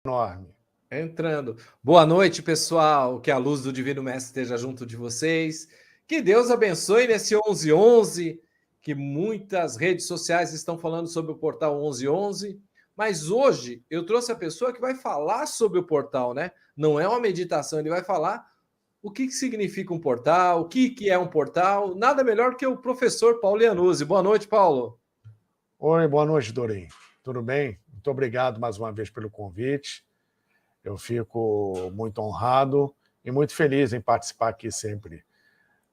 Enorme. Entrando. Boa noite, pessoal. Que a luz do Divino Mestre esteja junto de vocês. Que Deus abençoe nesse 11:11, que muitas redes sociais estão falando sobre o portal 11:11. Mas hoje eu trouxe a pessoa que vai falar sobre o portal, né? Não é uma meditação, ele vai falar o que significa um portal, o que é um portal. Nada melhor que o professor Paulo Iannuzzi. Boa noite, Paulo. Oi, boa noite, Dorim. Tudo bem? Muito obrigado mais uma vez pelo convite. Eu fico muito honrado e muito feliz em participar aqui sempre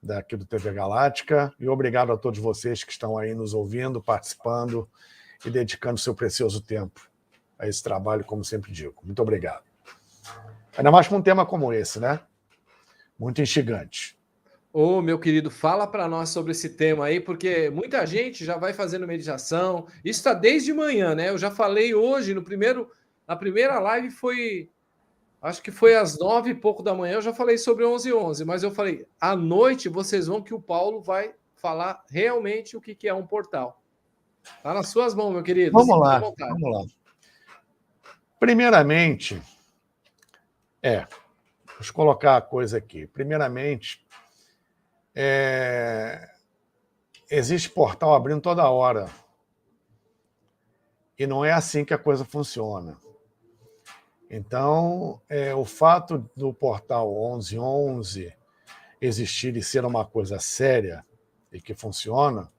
daqui do TV Galáctica. E obrigado a todos vocês que estão aí nos ouvindo, participando e dedicando seu precioso tempo a esse trabalho, como sempre digo. Muito obrigado. Ainda mais com um tema como esse, né? Muito instigante. Ô, meu querido, fala para nós sobre esse tema aí, porque muita gente já vai fazendo meditação. Isso está desde manhã, né? Eu já falei hoje na primeira live acho que foi às 9 e pouco da manhã. Eu já falei sobre 11:11, mas eu falei à noite vocês vão que o Paulo vai falar realmente o que é um portal. Tá nas suas mãos, meu querido. Vamos lá. Primeiramente, vamos colocar a coisa aqui. Primeiramente, existe portal abrindo toda hora. E não é assim que a coisa funciona. Então, o fato do portal 11:11 existir e ser uma coisa séria e que funciona,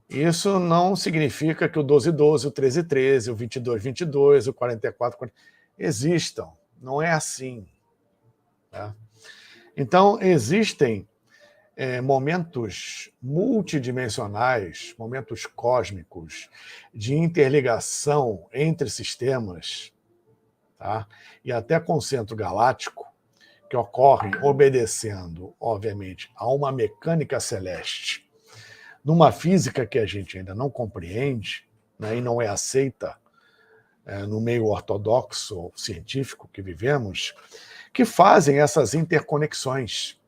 isso não significa que o 12:12, o 13:13, o 22:22, o 44:40 existam. Não é assim. Tá? Então, existem momentos multidimensionais, momentos cósmicos de interligação entre sistemas, tá? E até com o centro galáctico, que ocorrem obedecendo, obviamente, a uma mecânica celeste, numa física que a gente ainda não compreende, né, e não é aceita no meio ortodoxo científico que vivemos, que fazem essas interconexões,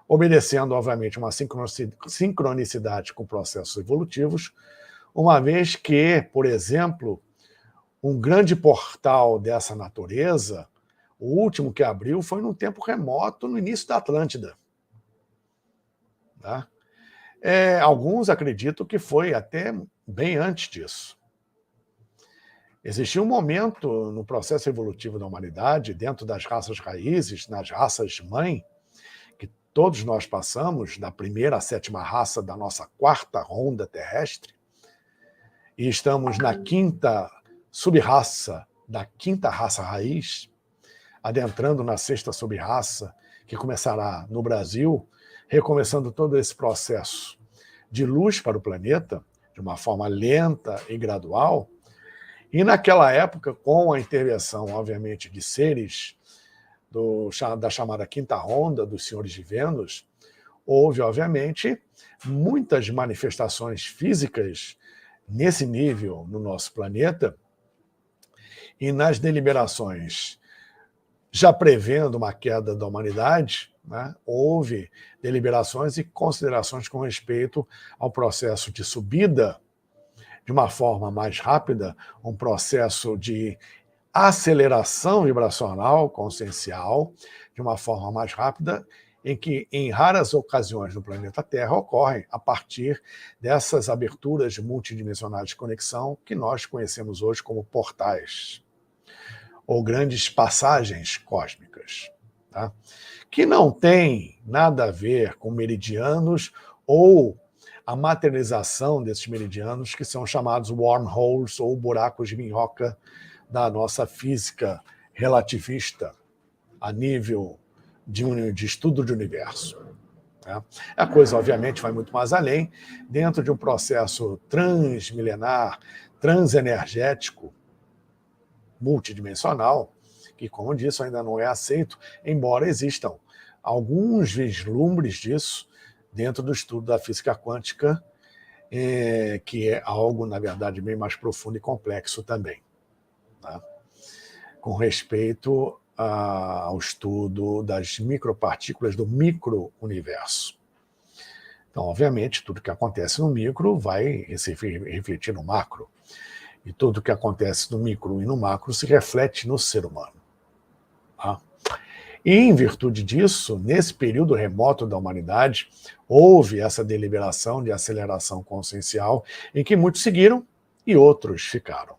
obedecendo, obviamente, uma sincronicidade com processos evolutivos, uma vez que, por exemplo, um grande portal dessa natureza, o último que abriu foi num tempo remoto, no início da Atlântida. Tá? Alguns acreditam que foi até bem antes disso. Existiu um momento no processo evolutivo da humanidade, dentro das raças raízes, nas raças mãe, que todos nós passamos, da primeira à sétima raça da nossa quarta ronda terrestre, e estamos na quinta sub-raça da quinta raça raiz, adentrando na sexta sub-raça, que começará no Brasil, recomeçando todo esse processo de luz para o planeta, de uma forma lenta e gradual, e naquela época, com a intervenção, obviamente, de seres da chamada quinta ronda, dos senhores de Vênus, houve, obviamente, muitas manifestações físicas nesse nível no nosso planeta, e nas deliberações, já prevendo uma queda da humanidade, né, houve deliberações e considerações com respeito ao processo de subida de uma forma mais rápida, um processo de aceleração vibracional consciencial, de uma forma mais rápida, em que, em raras ocasiões no planeta Terra, ocorrem a partir dessas aberturas multidimensionais de conexão que nós conhecemos hoje como portais, ou grandes passagens cósmicas, tá? Que não tem nada a ver com meridianos ou a materialização desses meridianos, que são chamados wormholes, ou buracos de minhoca da nossa física relativista, a nível de estudo de universo. Né? A coisa, obviamente, vai muito mais além, dentro de um processo transmilenar, transenergético, multidimensional, que, como eu disse, ainda não é aceito, embora existam alguns vislumbres disso dentro do estudo da física quântica, que é algo, na verdade, bem mais profundo e complexo também, tá? Com respeito ao estudo das micropartículas do micro-universo. Então, obviamente, tudo que acontece no micro vai refletir no macro. E tudo o que acontece no micro e no macro se reflete no ser humano. Tá? E, em virtude disso, nesse período remoto da humanidade, houve essa deliberação de aceleração consciencial em que muitos seguiram e outros ficaram.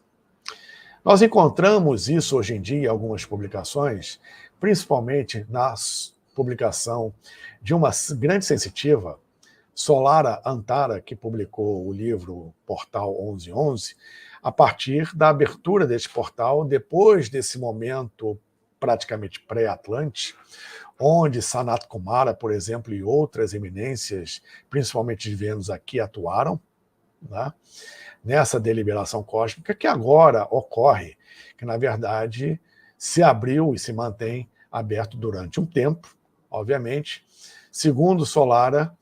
Nós encontramos isso hoje em dia em algumas publicações, principalmente na publicação de uma grande sensitiva, Solara Antara, que publicou o livro Portal 1111, a partir da abertura deste portal, depois desse momento praticamente pré-Atlante, onde Sanat Kumara, por exemplo, e outras eminências, principalmente de Vênus aqui, atuaram, né, nessa deliberação cósmica que agora ocorre, que na verdade se abriu e se mantém aberto durante um tempo, obviamente, segundo Solara,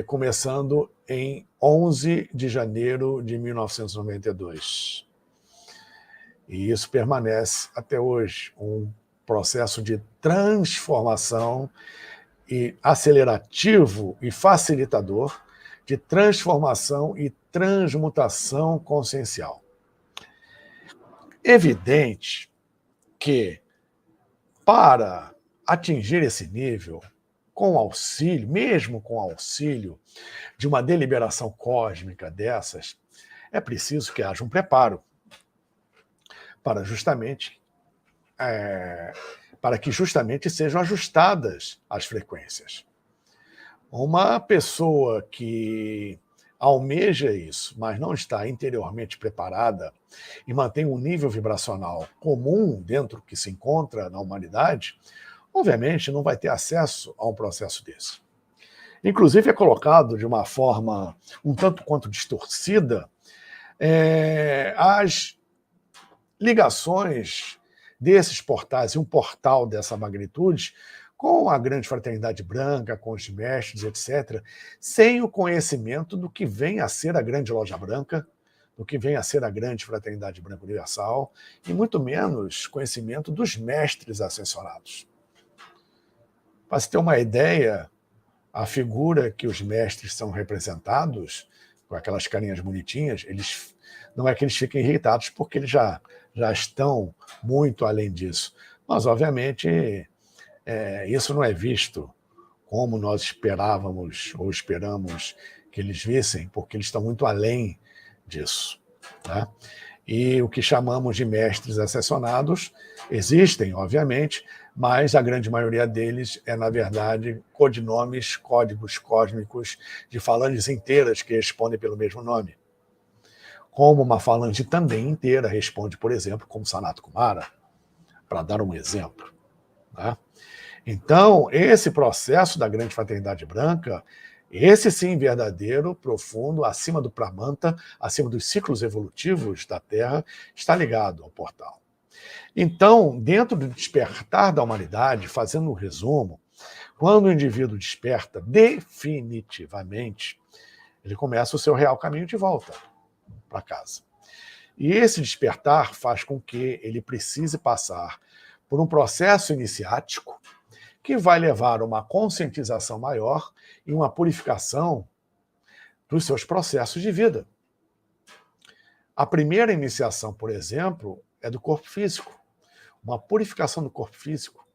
começando em 11 de janeiro de 1992. E isso permanece até hoje, um processo de transformação e acelerativo e facilitador de transformação e transmutação consciencial. Evidente que, para atingir esse nível, com auxílio, mesmo com auxílio de uma deliberação cósmica dessas, é preciso que haja um preparo para que justamente sejam ajustadas as frequências. Uma pessoa que almeja isso, mas não está interiormente preparada e mantém um nível vibracional comum dentro que se encontra na humanidade, obviamente não vai ter acesso a um processo desse. Inclusive é colocado de uma forma um tanto quanto distorcida as ligações desses portais, e um portal dessa magnitude, com a grande fraternidade branca, com os mestres, etc., sem o conhecimento do que vem a ser a grande loja branca, do que vem a ser a grande fraternidade branca universal, e muito menos conhecimento dos mestres assessorados. Para se ter uma ideia, a figura que os mestres são representados, com aquelas carinhas bonitinhas, não é que eles fiquem irritados, porque eles já estão muito além disso. Mas, obviamente, isso não é visto como nós esperávamos ou esperamos que eles vissem, porque eles estão muito além disso. Tá? E o que chamamos de mestres ascensionados existem, obviamente, mas a grande maioria deles na verdade, codinomes, códigos cósmicos de falanges inteiras que respondem pelo mesmo nome. Como uma falange também inteira responde, por exemplo, como Sanat Kumara, para dar um exemplo. Tá? Então, esse processo da grande fraternidade branca, esse sim verdadeiro, profundo, acima do Pramanta, acima dos ciclos evolutivos da Terra, está ligado ao portal. Então, dentro do despertar da humanidade, fazendo um resumo, quando o indivíduo desperta definitivamente, ele começa o seu real caminho de volta para casa. E esse despertar faz com que ele precise passar por um processo iniciático que vai levar a uma conscientização maior e uma purificação dos seus processos de vida. A primeira iniciação, por exemplo, é do corpo físico. Uma purificação do corpo físico,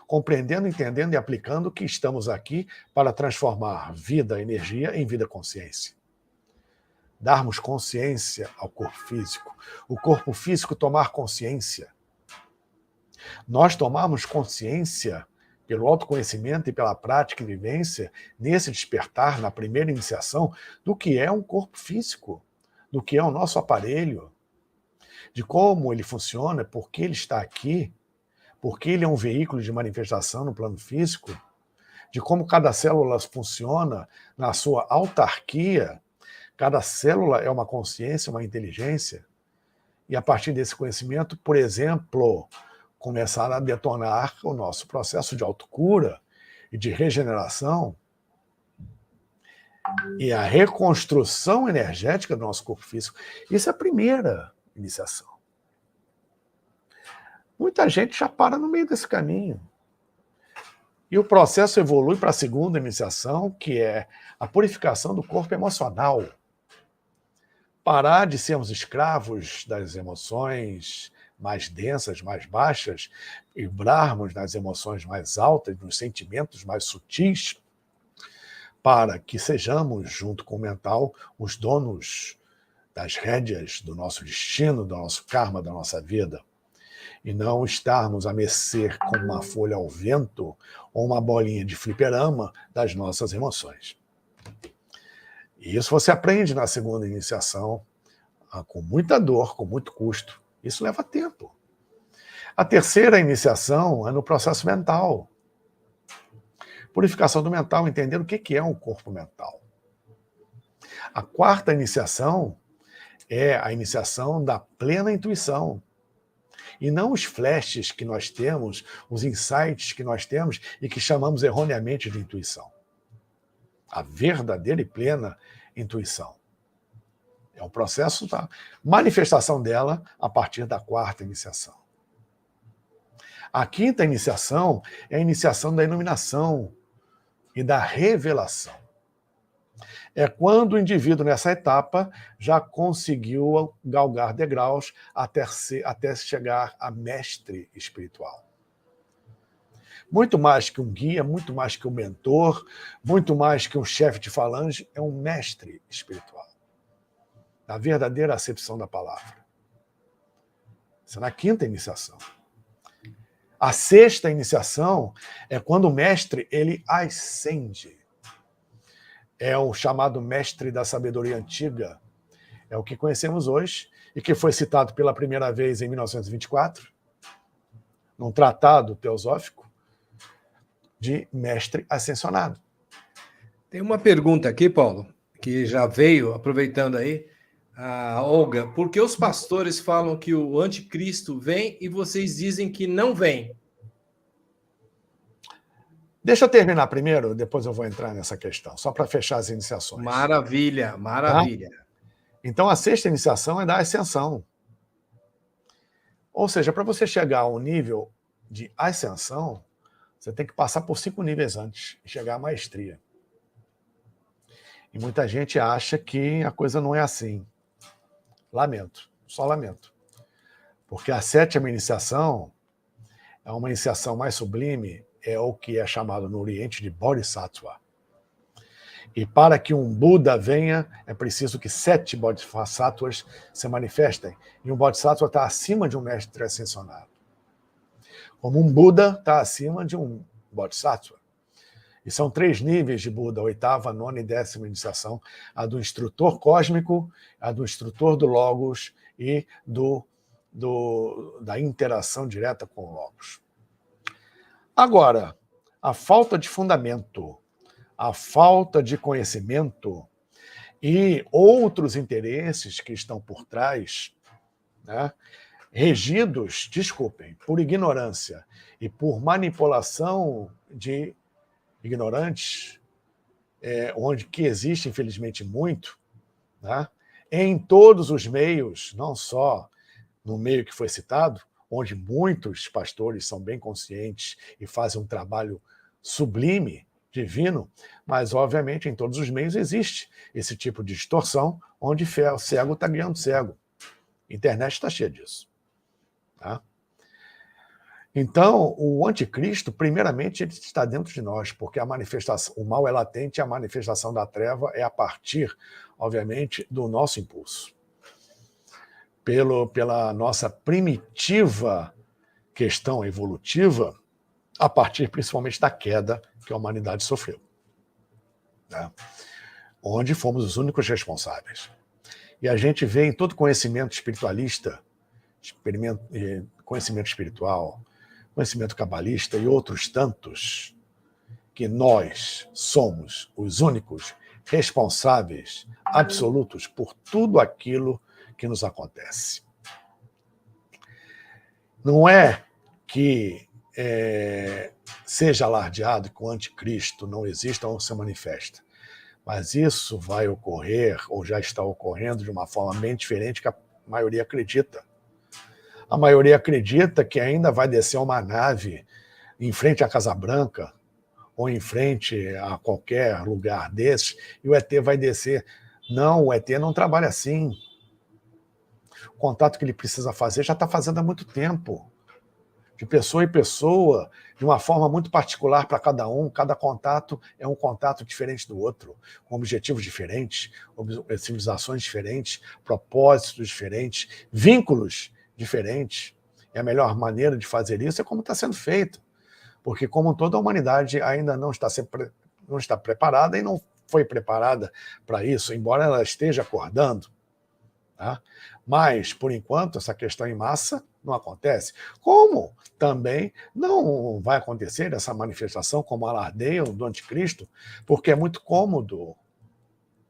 compreendendo, entendendo e aplicando que estamos aqui para transformar vida, energia em vida consciência. Darmos consciência ao corpo físico, o corpo físico tomar consciência. Nós tomarmos consciência pelo autoconhecimento e pela prática e vivência, nesse despertar, na primeira iniciação, do que é um corpo físico, do que é o nosso aparelho, de como ele funciona, por que ele está aqui, por que ele é um veículo de manifestação no plano físico, de como cada célula funciona na sua autarquia. Cada célula é uma consciência, uma inteligência, e a partir desse conhecimento, por exemplo, começar a detonar o nosso processo de autocura e de regeneração e a reconstrução energética do nosso corpo físico. Isso é a primeira iniciação. Muita gente já para no meio desse caminho. E o processo evolui para a segunda iniciação, que é a purificação do corpo emocional. parar de sermos escravos das emoções mais densas, mais baixas, vibrarmos nas emoções mais altas, nos sentimentos mais sutis, para que sejamos, junto com o mental, os donos das rédeas do nosso destino, do nosso karma, da nossa vida. E não estarmos a mercê como uma folha ao vento ou uma bolinha de fliperama das nossas emoções. E isso você aprende na segunda iniciação, com muita dor, com muito custo. Isso leva tempo. A terceira iniciação é no processo mental. Purificação do mental, entender o que é um corpo mental. A quarta iniciação é a iniciação da plena intuição. E não os flashes que nós temos, os insights que nós temos e que chamamos erroneamente de intuição. A verdadeira e plena intuição. É o processo da manifestação dela a partir da quarta iniciação. A quinta iniciação é a iniciação da iluminação e da revelação. É quando o indivíduo, nessa etapa, já conseguiu galgar degraus até chegar a mestre espiritual. Muito mais que um guia, muito mais que um mentor, muito mais que um chefe de falange, é um mestre espiritual. Na verdadeira acepção da palavra. Isso é na quinta iniciação. A sexta iniciação é quando o mestre ele ascende. É o chamado mestre da sabedoria antiga. É o que conhecemos hoje e que foi citado pela primeira vez em 1924, num tratado teosófico de mestre ascensionado. Tem uma pergunta aqui, Paulo, que já veio, aproveitando aí, a Olga. Por que os pastores falam que o anticristo vem e vocês dizem que não vem? Deixa eu terminar primeiro, depois eu vou entrar nessa questão, só para fechar as iniciações. Maravilha, maravilha. Tá? Então, a sexta iniciação é da ascensão. Ou seja, para você chegar a um nível de ascensão, você tem que passar por 5 níveis antes e chegar à maestria. E muita gente acha que a coisa não é assim. Lamento, só lamento. Porque a sétima iniciação é uma iniciação mais sublime, é o que é chamado no Oriente de Bodhisattva. E para que um Buda venha, é preciso que 7 Bodhisattvas se manifestem. E um Bodhisattva está acima de um mestre ascensionado. Como um Buda está acima de um Bodhisattva. E são 3 níveis de Buda, 8ª, 9ª e 10ª iniciação. A do instrutor cósmico, a do instrutor do Logos e da interação direta com o Logos. Agora, a falta de fundamento, a falta de conhecimento e outros interesses que estão por trás, né, regidos, desculpem, por ignorância e por manipulação de ignorantes, onde que existe, infelizmente, muito, né, em todos os meios, não só no meio que foi citado, onde muitos pastores são bem conscientes e fazem um trabalho sublime, divino, mas, obviamente, em todos os meios existe esse tipo de distorção, onde o cego está guiando cego. A internet está cheia disso. Tá? Então, o anticristo, primeiramente, ele está dentro de nós, porque a manifestação, o mal é latente, a manifestação da treva é a partir, obviamente, do nosso impulso. Pela nossa primitiva questão evolutiva, a partir principalmente da queda que a humanidade sofreu, né? Onde fomos os únicos responsáveis. E a gente vê em todo conhecimento espiritualista, conhecimento espiritual, conhecimento cabalista e outros tantos, que nós somos os únicos responsáveis absolutos por tudo aquilo que nos acontece. Não é que seja alardeado que o anticristo não exista ou se manifesta, mas isso vai ocorrer, ou já está ocorrendo, de uma forma bem diferente que a maioria acredita. A maioria acredita que ainda vai descer uma nave em frente à Casa Branca, ou em frente a qualquer lugar desses, e o ET vai descer. Não, o ET não trabalha assim. O contato que ele precisa fazer já está fazendo há muito tempo. De pessoa em pessoa, de uma forma muito particular para cada um. Cada contato é um contato diferente do outro, com objetivos diferentes, civilizações diferentes, propósitos diferentes, vínculos diferentes. E a melhor maneira de fazer isso é como está sendo feito. Porque, como toda a humanidade ainda não está preparada e não foi preparada para isso, embora ela esteja acordando. Tá? Mas, por enquanto, essa questão em massa não acontece. Como também não vai acontecer essa manifestação como alardeiam do anticristo, porque é muito cômodo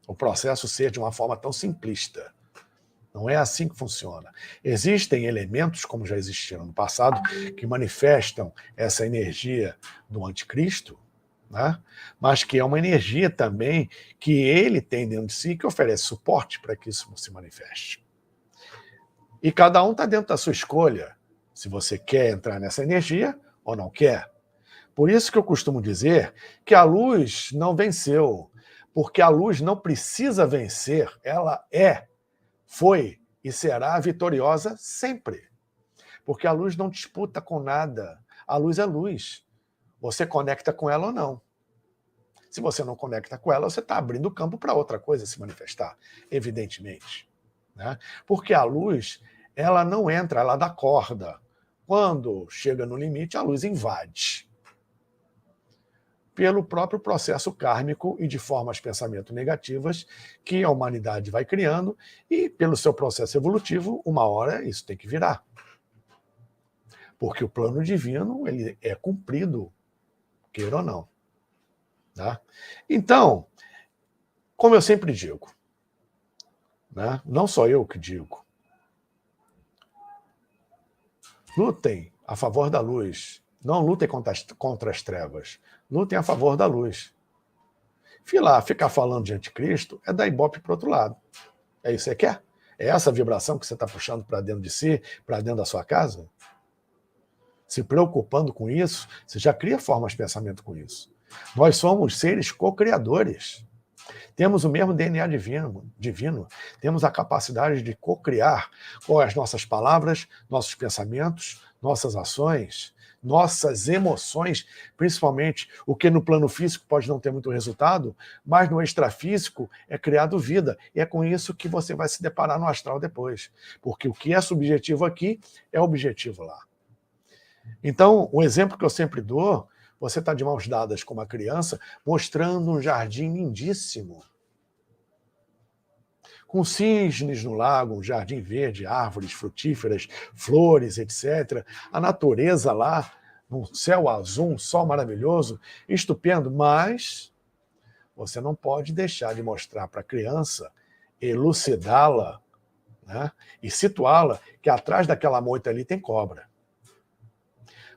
o processo ser de uma forma tão simplista. Não é assim que funciona. Existem elementos, como já existiram no passado, que manifestam essa energia do anticristo, né? Mas que é uma energia também que ele tem dentro de si, que oferece suporte para que isso se manifeste. E cada um está dentro da sua escolha, se você quer entrar nessa energia ou não quer. Por isso que eu costumo dizer que a luz não venceu, porque a luz não precisa vencer, ela foi e será vitoriosa sempre. Porque a luz não disputa com nada, a luz é luz. Você conecta com ela ou não. Se você não conecta com ela, você está abrindo campo para outra coisa se manifestar, evidentemente. Né? Porque a luz, ela não entra, ela dá corda. Quando chega no limite, a luz invade. Pelo próprio processo kármico e de formas de pensamento negativas que a humanidade vai criando, e pelo seu processo evolutivo, uma hora isso tem que virar. Porque o plano divino ele é cumprido, queira ou não. Tá? Então, como eu sempre digo, né? Não só eu que digo, lutem a favor da luz, não lutem contra as trevas, lutem a favor da luz. Ficar falando de anticristo é dar ibope para o outro lado. É isso que você quer? É essa vibração que você está puxando para dentro de si, para dentro da sua casa? Se preocupando com isso, você já cria formas de pensamento com isso. Nós somos seres co-criadores. Temos o mesmo DNA divino. Temos a capacidade de co-criar com as nossas palavras, nossos pensamentos, nossas ações, nossas emoções, principalmente o que no plano físico pode não ter muito resultado, mas no extrafísico é criado vida. E é com isso que você vai se deparar no astral depois. Porque o que é subjetivo aqui é objetivo lá. Então, o exemplo que eu sempre dou, você está de mãos dadas com uma criança, mostrando um jardim lindíssimo, com cisnes no lago, um jardim verde, árvores frutíferas, flores, etc. A natureza lá, um céu azul, um sol maravilhoso, estupendo, mas você não pode deixar de mostrar para a criança, elucidá-la, né, e situá-la que atrás daquela moita ali tem cobra.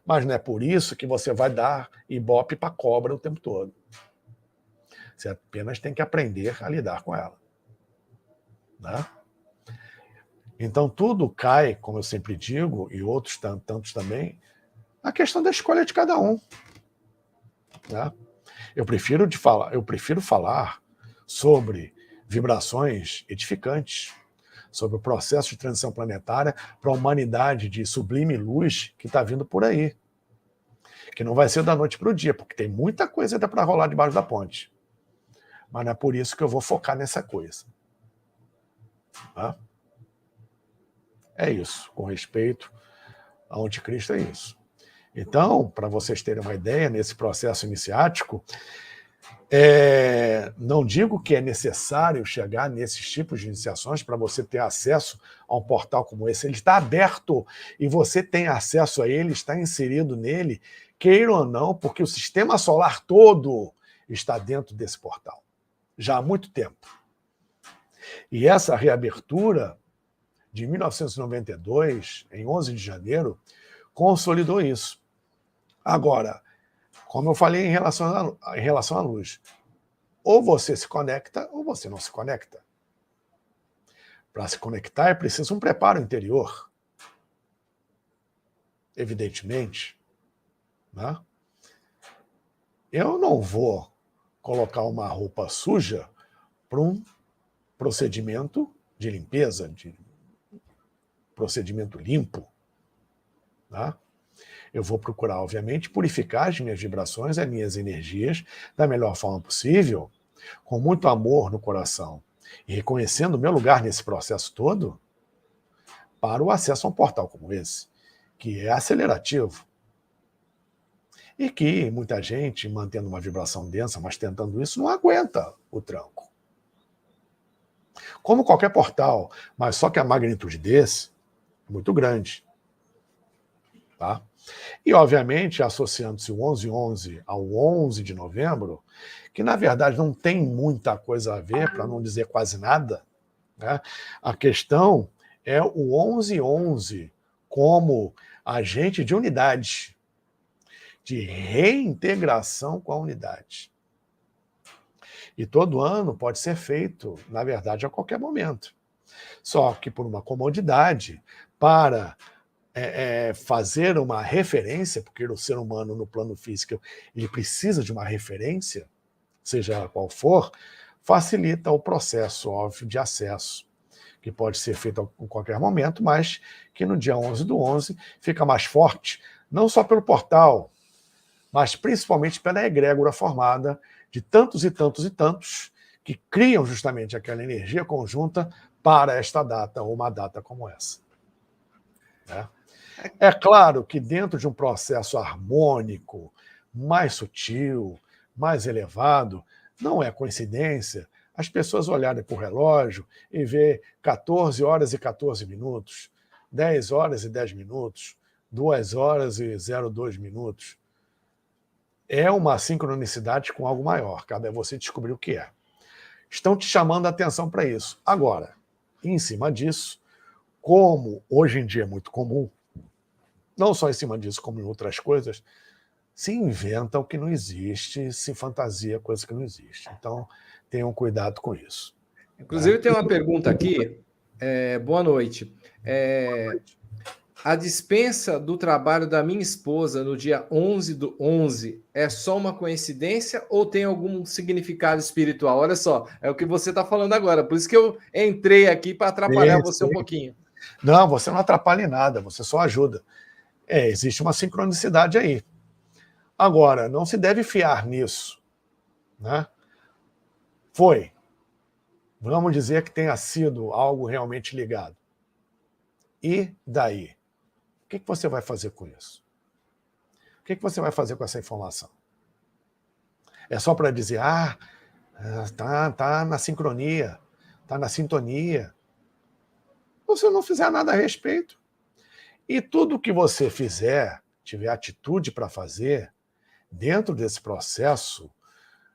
Mas não é por isso que você vai dar ibope para cobra o tempo todo. Você apenas tem que aprender a lidar com ela. Né? Então tudo cai, como eu sempre digo, e outros tantos também, na questão da escolha de cada um. Né? Eu prefiro falar sobre vibrações edificantes, sobre o processo de transição planetária para a humanidade de sublime luz que está vindo por aí. Que não vai ser da noite para o dia, porque tem muita coisa ainda para rolar debaixo da ponte. Mas não é por isso que eu vou focar nessa coisa. Tá? É isso, com respeito ao anticristo é isso. Então, para vocês terem uma ideia, nesse processo iniciático, não digo que é necessário chegar nesses tipos de iniciações para você ter acesso a um portal como esse. Ele está aberto e você tem acesso a ele, está inserido nele, queira ou não, porque o sistema solar todo está dentro desse portal, já há muito tempo. E essa reabertura de 1992, em 11 de janeiro, consolidou isso. Agora, como eu falei em relação à luz, ou você se conecta ou você não se conecta. Para se conectar é preciso um preparo interior. Evidentemente. Né? Eu não vou colocar uma roupa suja para um procedimento de limpeza, procedimento limpo, tá? Eu vou procurar, obviamente, purificar as minhas vibrações, as minhas energias, da melhor forma possível, com muito amor no coração, e reconhecendo o meu lugar nesse processo todo, para o acesso a um portal como esse, que é acelerativo. E que muita gente, mantendo uma vibração densa, mas tentando isso, não aguenta o tranco. Como qualquer portal, mas só que a magnitude desse é muito grande. Tá? E, obviamente, associando-se o 11/11 ao 11 de novembro, que, na verdade, não tem muita coisa a ver, para não dizer quase nada, né? A questão é o 11/11 como agente de unidade, de reintegração com a unidade. E todo ano pode ser feito, na verdade, a qualquer momento. Só que por uma comodidade, para fazer uma referência, porque o ser humano no plano físico ele precisa de uma referência, seja qual for, facilita o processo, óbvio, de acesso, que pode ser feito em qualquer momento, mas que no dia 11/11 fica mais forte, não só pelo portal, mas principalmente pela egrégora formada de tantos e tantos e tantos que criam justamente aquela energia conjunta para esta data, ou uma data como essa. É claro que dentro de um processo harmônico, mais sutil, mais elevado, não é coincidência as pessoas olharem para o relógio e ver 14 horas e 14 minutos, 10 horas e 10 minutos, 2 horas e 02 minutos. É uma sincronicidade com algo maior, cabe a você descobrir o que é. Estão te chamando a atenção para isso. Agora, em cima disso, como hoje em dia é muito comum, não só em cima disso, como em outras coisas, se inventa o que não existe, se fantasia coisa que não existe. Então, tenham cuidado com isso. Inclusive, tem uma pergunta aqui. Boa noite. A dispensa do trabalho da minha esposa no dia 11/11 é só uma coincidência ou tem algum significado espiritual? Olha só, é o que você está falando agora. Por isso que eu entrei aqui para atrapalhar você um pouquinho. Não, você não atrapalha em nada, você só ajuda. Existe uma sincronicidade aí. Agora, não se deve fiar nisso, né? Foi. Vamos dizer que tenha sido algo realmente ligado. E daí? O que você vai fazer com isso? O que você vai fazer com essa informação? É só para dizer, tá na sincronia, tá na sintonia. Você não fizer nada a respeito. E tudo que você fizer, tiver atitude para fazer, dentro desse processo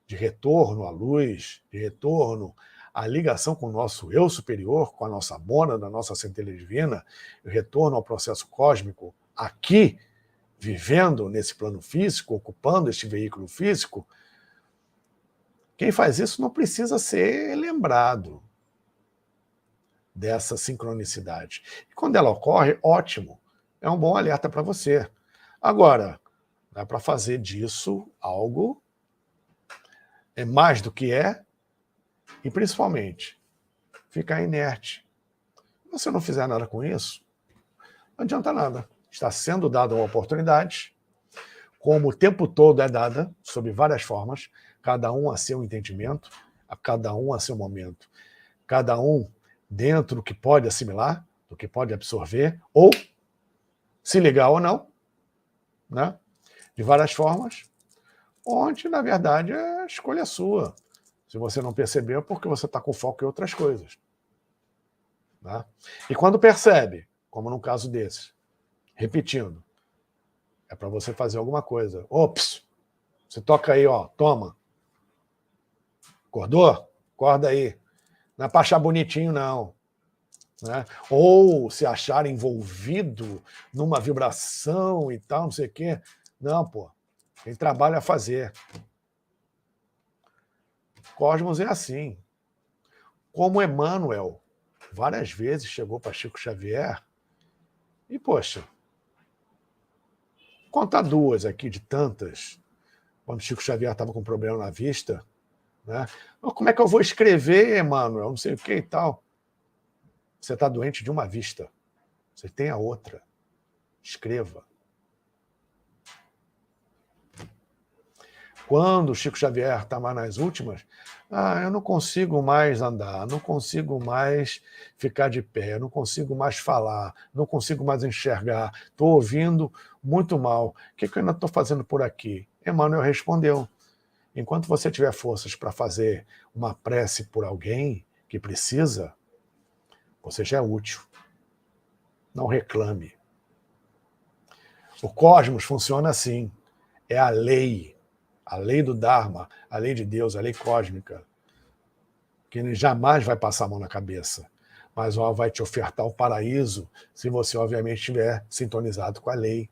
de retorno à luz, de retorno à ligação com o nosso eu superior, com a nossa mônada, a nossa centelha divina, retorno ao processo cósmico aqui, vivendo nesse plano físico, ocupando este veículo físico, quem faz isso não precisa ser lembrado dessa sincronicidade. E quando ela ocorre, ótimo, é um bom alerta para você. Agora, dá para fazer disso algo mais do que é, e principalmente, ficar inerte. Se você não fizer nada com isso, não adianta nada. Está sendo dada uma oportunidade, como o tempo todo é dada, sob várias formas, cada um a seu entendimento, a cada um a seu momento, cada um dentro do que pode assimilar, do que pode absorver, ou se ligar ou não, né? De várias formas, onde, na verdade, a escolha é sua. Se você não percebeu, é porque você está com foco em outras coisas. Né? E quando percebe, como no caso desse, repetindo, é para você fazer alguma coisa. Ops, você toca aí, ó, toma. Acordou? Acorda aí. Não é para achar bonitinho, não. Né? Ou se achar envolvido numa vibração e tal, não sei o quê. Não, pô. Tem trabalho a fazer. Cosmos é assim. Como Emmanuel várias vezes chegou para Chico Xavier e, poxa, vou contar duas aqui de tantas, quando Chico Xavier estava com problema na vista, né? Como é que eu vou escrever, Emmanuel? Não sei o que e tal. Você está doente de uma vista. Você tem a outra. Escreva. Quando o Chico Xavier estava nas últimas, eu não consigo mais andar, não consigo mais ficar de pé, não consigo mais falar, não consigo mais enxergar, estou ouvindo muito mal. O que eu ainda estou fazendo por aqui? Emmanuel respondeu: enquanto você tiver forças para fazer uma prece por alguém que precisa, você já é útil. Não reclame. O cosmos funciona assim. É a lei do Dharma, a lei de Deus, a lei cósmica, que jamais vai passar a mão na cabeça, mas vai te ofertar o paraíso se você, obviamente, estiver sintonizado com a lei,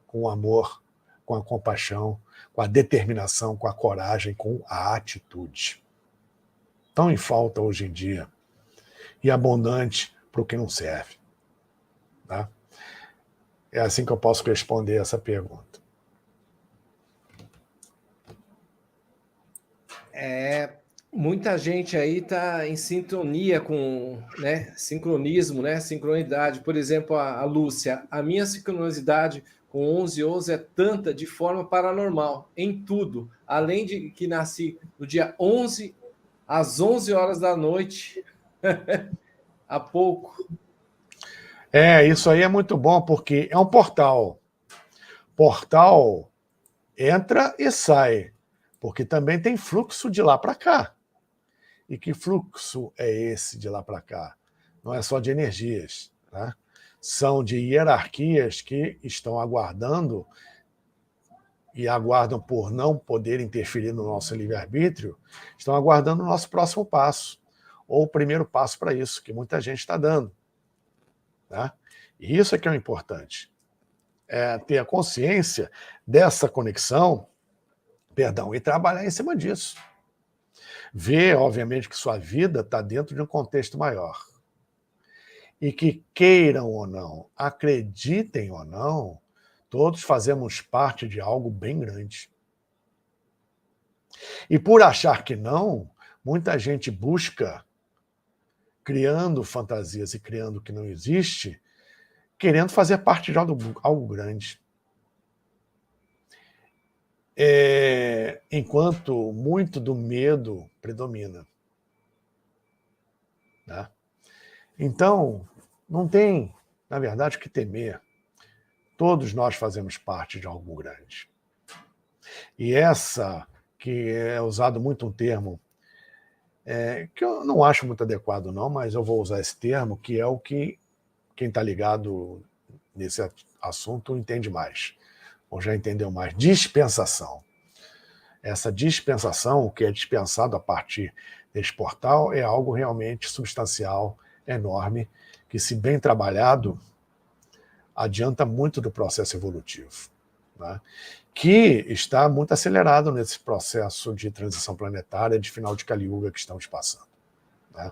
com o amor, com a compaixão, com a determinação, com a coragem, com a atitude. Tão em falta hoje em dia, e abundante para o que não serve. Tá? É assim que eu posso responder essa pergunta. Muita gente aí está em sintonia com, né, sincronismo, né, sincronidade. Por exemplo, a Lúcia, a minha sincronicidade com 11:11 é tanta de forma paranormal, em tudo. Além de que nasci no dia 11, às 11 horas da noite, há pouco. Isso aí é muito bom, porque é um portal. Portal entra e sai, porque também tem fluxo de lá para cá. E que fluxo é esse de lá para cá? Não é só de energias, tá? São de hierarquias que estão aguardando e aguardam por não poder interferir no nosso livre-arbítrio, estão aguardando o nosso próximo passo, ou o primeiro passo para isso, que muita gente está dando. Tá? E isso é que é o importante. É ter a consciência dessa conexão, e trabalhar em cima disso. Ver, obviamente, que sua vida está dentro de um contexto maior. E que queiram ou não, acreditem ou não, todos fazemos parte de algo bem grande. E por achar que não, muita gente busca, criando fantasias e criando o que não existe, querendo fazer parte de algo grande. Enquanto muito do medo predomina. Né? Então, não tem, na verdade, o que temer. Todos nós fazemos parte de algo grande. E essa, que é usado muito um termo, que eu não acho muito adequado não, mas eu vou usar esse termo, que é o que quem está ligado nesse assunto entende mais, ou já entendeu mais. Dispensação. Essa dispensação, o que é dispensado a partir desse portal, é algo realmente substancial, enorme, que, se bem trabalhado, adianta muito do processo evolutivo, né? Que está muito acelerado nesse processo de transição planetária, de final de Kali Yuga que estamos passando. Né?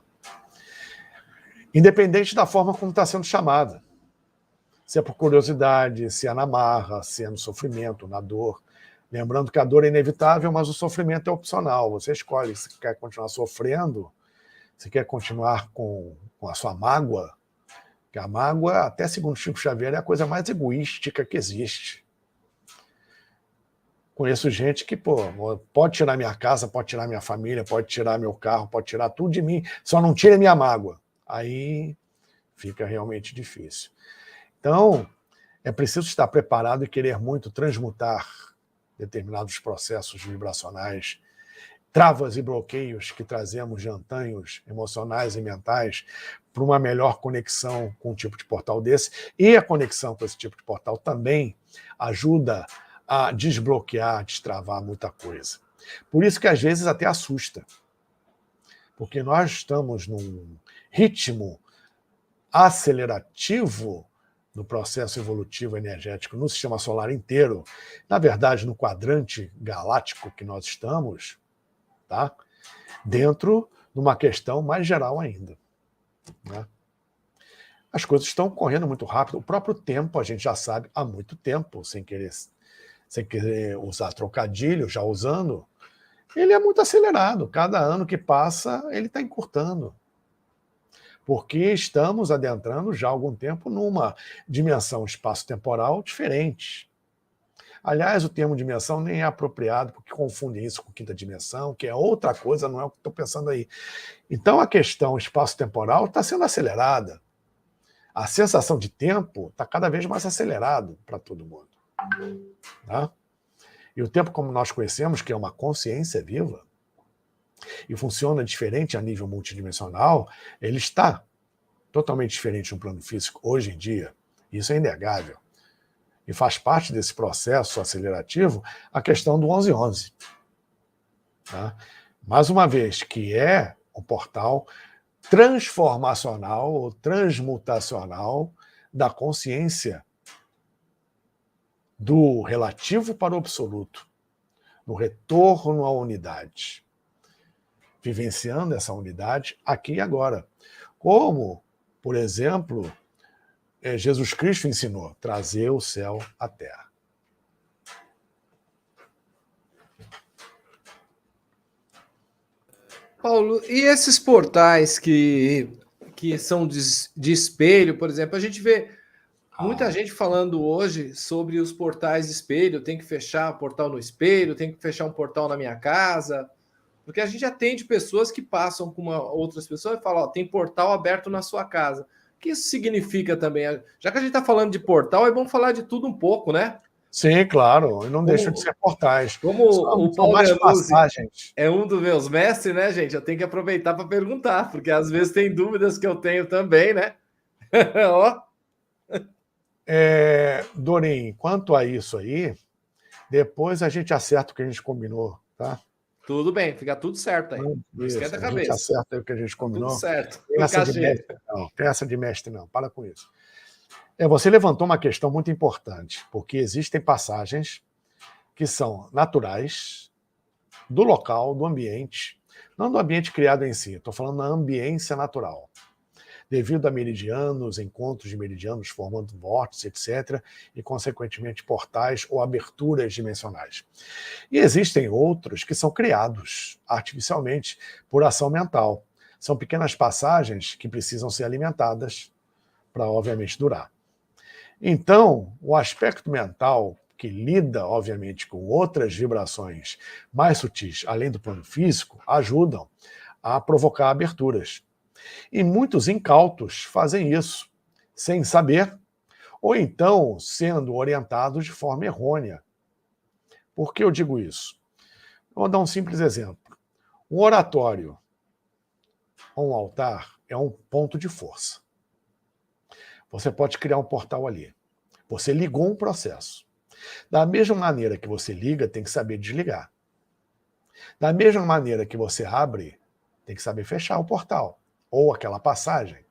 Independente da forma como está sendo chamada. Se é por curiosidade, se é na marra, se é no sofrimento, na dor. Lembrando que a dor é inevitável, mas o sofrimento é opcional. Você escolhe se quer continuar sofrendo, se quer continuar com a sua mágoa, que a mágoa, até segundo Chico Xavier, é a coisa mais egoística que existe. Conheço gente que, pode tirar minha casa, pode tirar minha família, pode tirar meu carro, pode tirar tudo de mim, só não tira minha mágoa. Aí fica realmente difícil. Então, é preciso estar preparado e querer muito transmutar determinados processos vibracionais, travas e bloqueios que trazemos de antanhos emocionais e mentais para uma melhor conexão com um tipo de portal desse. E a conexão com esse tipo de portal também ajuda a desbloquear, destravar muita coisa. Por isso que às vezes até assusta. Porque nós estamos num ritmo acelerativo no processo evolutivo energético no sistema solar inteiro, na verdade, no quadrante galáctico que nós estamos, tá? Dentro de uma questão mais geral ainda. Né? As coisas estão correndo muito rápido. O próprio tempo, a gente já sabe há muito tempo, sem querer usar trocadilho, já usando, ele é muito acelerado. Cada ano que passa, ele está encurtando. porque estamos adentrando já há algum tempo numa dimensão espaço-temporal diferente. Aliás, o termo dimensão nem é apropriado, porque confundem isso com quinta dimensão, que é outra coisa, não é o que estou pensando aí. Então, a questão espaço-temporal está sendo acelerada. A sensação de tempo está cada vez mais acelerado para todo mundo. Tá? E o tempo como nós conhecemos, que é uma consciência viva, e funciona diferente a nível multidimensional, ele está totalmente diferente no plano físico hoje em dia. Isso é inegável. E faz parte desse processo acelerativo a questão do 1111. Tá? Mais uma vez, que é um portal transformacional ou transmutacional da consciência do relativo para o absoluto, no retorno à unidade, vivenciando essa unidade aqui e agora. Como, por exemplo, Jesus Cristo ensinou, trazer o céu à terra. Paulo, e esses portais que são de espelho, por exemplo, a gente vê muita gente falando hoje sobre os portais de espelho, tem que fechar portal no espelho, tem que fechar um portal na minha casa, porque a gente atende pessoas que passam com outras pessoas e falam, ó, tem portal aberto na sua casa. O que isso significa também? Já que a gente está falando de portal, é bom falar de tudo um pouco, né? Sim, claro, e não deixam de ser portais. Como o Paulo mais Ganuzzi passagens. é um dos meus mestres, né, gente? Eu tenho que aproveitar para perguntar, porque às vezes tem dúvidas que eu tenho também, né? Ó. Dorim, quanto a isso aí, depois a gente acerta o que a gente combinou, tá? Tudo bem, fica tudo certo aí. Não esquenta a cabeça. A gente acerta o que a gente combinou. Tudo certo. Tem essa de mestre não, para com isso. Você levantou uma questão muito importante, porque existem passagens que são naturais do local, do ambiente, não do ambiente criado em si, estou falando da ambiência natural, devido a meridianos, encontros de meridianos formando vórtices, etc., e, consequentemente, portais ou aberturas dimensionais. E existem outros que são criados artificialmente por ação mental. São pequenas passagens que precisam ser alimentadas para, obviamente, durar. Então, o aspecto mental, que lida, obviamente, com outras vibrações mais sutis, além do plano físico, ajudam a provocar aberturas. E muitos incautos fazem isso, sem saber, ou então sendo orientados de forma errônea. Por que eu digo isso? Vou dar um simples exemplo. Um oratório ou um altar é um ponto de força. Você pode criar um portal ali. Você ligou um processo. Da mesma maneira que você liga, tem que saber desligar. Da mesma maneira que você abre, tem que saber fechar o portal, ou aquela passagem.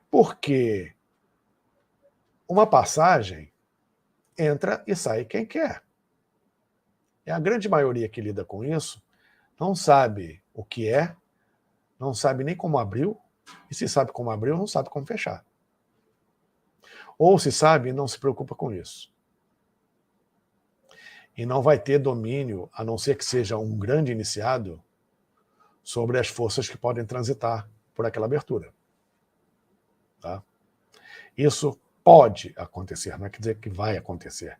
Porque uma passagem entra e sai quem quer. E a grande maioria que lida com isso não sabe o que é, não sabe nem como abriu, e se sabe como abriu, não sabe como fechar. Ou se sabe, não se preocupa com isso. E não vai ter domínio, a não ser que seja um grande iniciado, sobre as forças que podem transitar por aquela abertura. Tá? Isso pode acontecer, não é quer dizer que vai acontecer.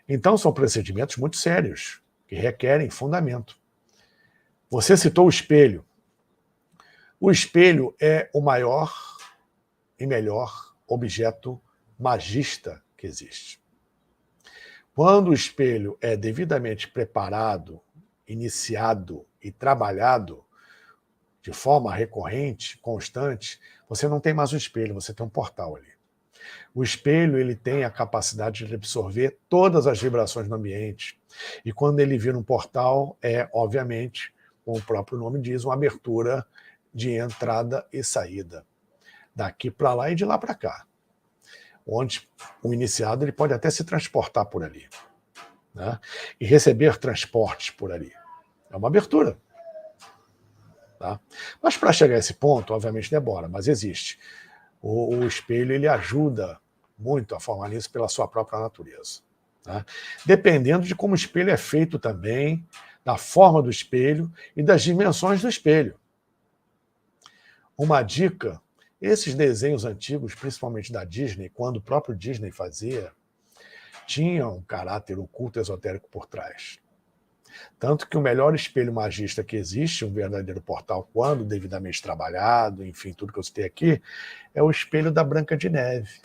Então são procedimentos muito sérios, que requerem fundamento. Você citou o espelho. O espelho é o maior e melhor objeto magista que existe. Quando o espelho é devidamente preparado, iniciado e trabalhado de forma recorrente, constante, você não tem mais um espelho, você tem um portal ali. O espelho ele tem a capacidade de absorver todas as vibrações do ambiente. E quando ele vira um portal, obviamente, como o próprio nome diz, uma abertura de entrada e saída. Daqui para lá e de lá para cá. Onde o iniciado ele pode até se transportar por ali, né? E receber transportes por ali. É uma abertura. Tá? Mas para chegar a esse ponto, obviamente demora, mas existe. O espelho ele ajuda muito a formar isso pela sua própria natureza. Tá? Dependendo de como o espelho é feito também, da forma do espelho e das dimensões do espelho. Uma dica Esses desenhos antigos, principalmente da Disney, quando o próprio Disney fazia, tinham um caráter oculto esotérico por trás. Tanto que o melhor espelho magista que existe, um verdadeiro portal, quando devidamente trabalhado, enfim, tudo que eu citei aqui, é o espelho da Branca de Neve.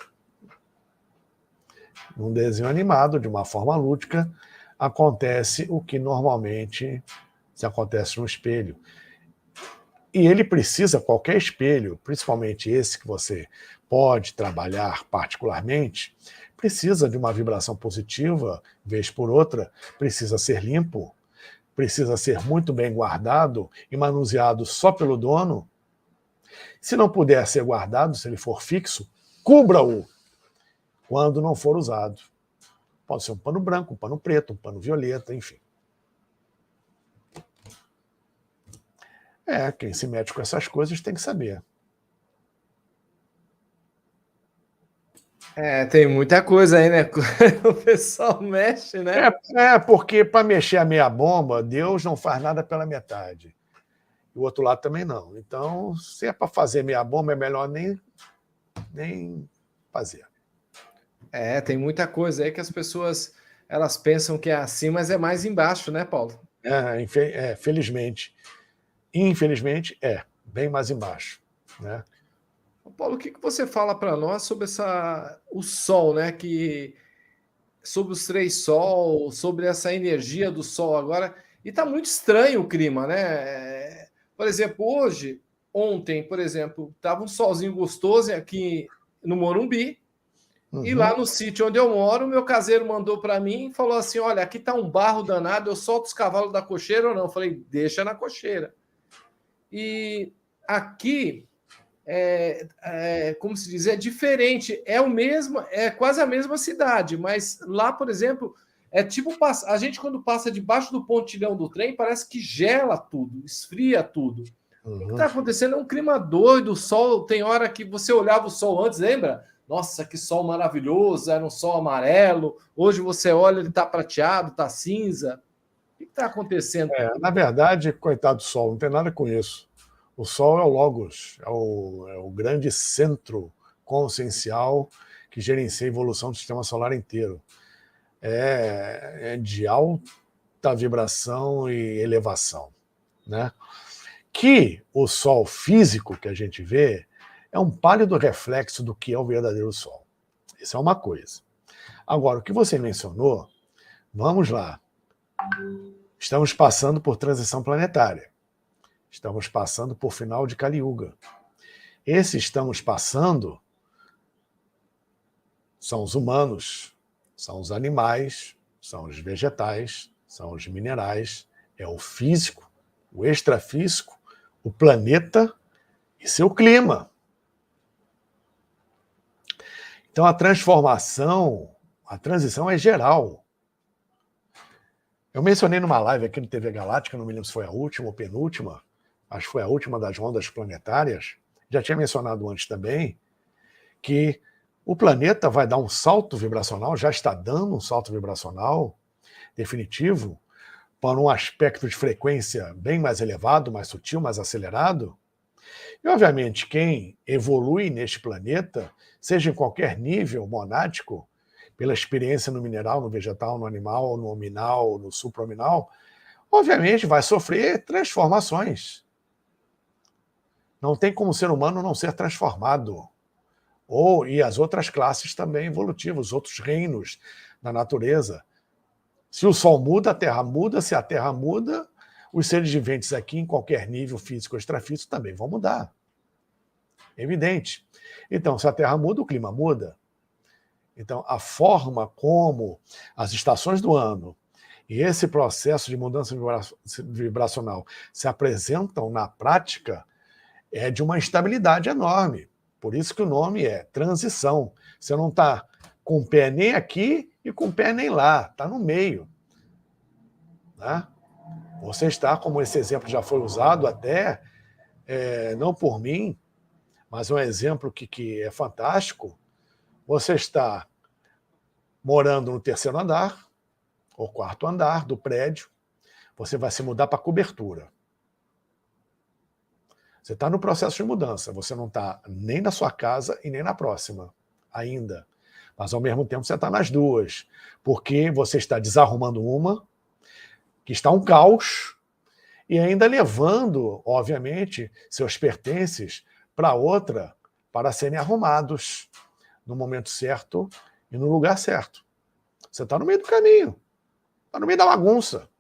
Num desenho animado, de uma forma lúdica, acontece o que normalmente se acontece no espelho. E ele precisa, qualquer espelho, principalmente esse que você pode trabalhar particularmente, precisa de uma vibração positiva, vez por outra, precisa ser limpo, precisa ser muito bem guardado e manuseado só pelo dono. Se não puder ser guardado, se ele for fixo, cubra-o quando não for usado. Pode ser um pano branco, um pano preto, um pano violeta, enfim. Quem se mete com essas coisas tem que saber. Tem muita coisa aí, né? O pessoal mexe, né? Porque para mexer a meia bomba, Deus não faz nada pela metade. O outro lado também não. Então, se é para fazer meia bomba, é melhor nem fazer. Tem muita coisa aí que as pessoas elas pensam que é assim, mas é mais embaixo, né, Paulo? Felizmente. Infelizmente, bem mais embaixo, né? Paulo, o que você fala para nós sobre o Sol, né? Sobre os 3 Sol, sobre essa energia do Sol agora. E está muito estranho o clima, né? Por exemplo, ontem, por exemplo, estava um solzinho gostoso aqui no Morumbi. Uhum. E lá no sítio onde eu moro, meu caseiro mandou para mim e falou assim: olha, aqui tá um barro danado, eu solto os cavalos da cocheira ou não? Eu falei, deixa na cocheira. E aqui, como se diz, é diferente, é quase a mesma cidade, mas lá, por exemplo, é tipo, a gente quando passa debaixo do pontilhão do trem, parece que gela tudo, esfria tudo. O que está acontecendo é um clima doido, o sol, tem hora que você olhava o sol antes, lembra? Nossa, que sol maravilhoso, era um sol amarelo, hoje você olha, ele está prateado, está cinza. O que está acontecendo? Na verdade, coitado do sol, não tem nada com isso. O Sol é o Logos, é o grande centro consciencial que gerencia a evolução do sistema solar inteiro. É de alta vibração e elevação, né? Que o Sol físico que a gente vê é um pálido reflexo do que é o verdadeiro Sol. Isso é uma coisa. Agora, o que você mencionou, vamos lá. Estamos passando por transição planetária. Estamos passando por final de Kali Yuga. Esse estamos passando são os humanos, são os animais, são os vegetais, são os minerais, é o físico, o extrafísico, o planeta e seu clima. Então a transição é geral. Eu mencionei numa live aqui no TV Galáctica, não me lembro se foi a última ou penúltima, acho que foi a última das ondas planetárias, já tinha mencionado antes também, que o planeta vai dar um salto vibracional, já está dando um salto vibracional definitivo, para um aspecto de frequência bem mais elevado, mais sutil, mais acelerado. E, obviamente, quem evolui neste planeta, seja em qualquer nível monádico, pela experiência no mineral, no vegetal, no animal, no hominal, no suprahominal, obviamente vai sofrer transformações. Não tem como o ser humano não ser transformado. E as outras classes também evolutivas, os outros reinos da natureza. Se o Sol muda, a Terra muda. Se a Terra muda, os seres viventes aqui, em qualquer nível físico ou extrafísico, também vão mudar. Evidente. Então, se a Terra muda, o clima muda. Então, a forma como as estações do ano e esse processo de mudança vibracional se apresentam na prática é de uma instabilidade enorme. Por isso que o nome é transição. Você não está com o pé nem aqui e com o pé nem lá, está no meio. Né? Você está, como esse exemplo já foi usado até, não por mim, mas um exemplo que é fantástico. Você está morando no 3º andar, ou 4º andar do prédio, você vai se mudar para a cobertura. Você está no processo de mudança, você não está nem na sua casa e nem na próxima, ainda. Mas, ao mesmo tempo, você está nas duas, porque você está desarrumando uma, que está um caos, e ainda levando, obviamente, seus pertences para outra, para serem arrumados no momento certo e no lugar certo. Você está no meio do caminho, está no meio da bagunça,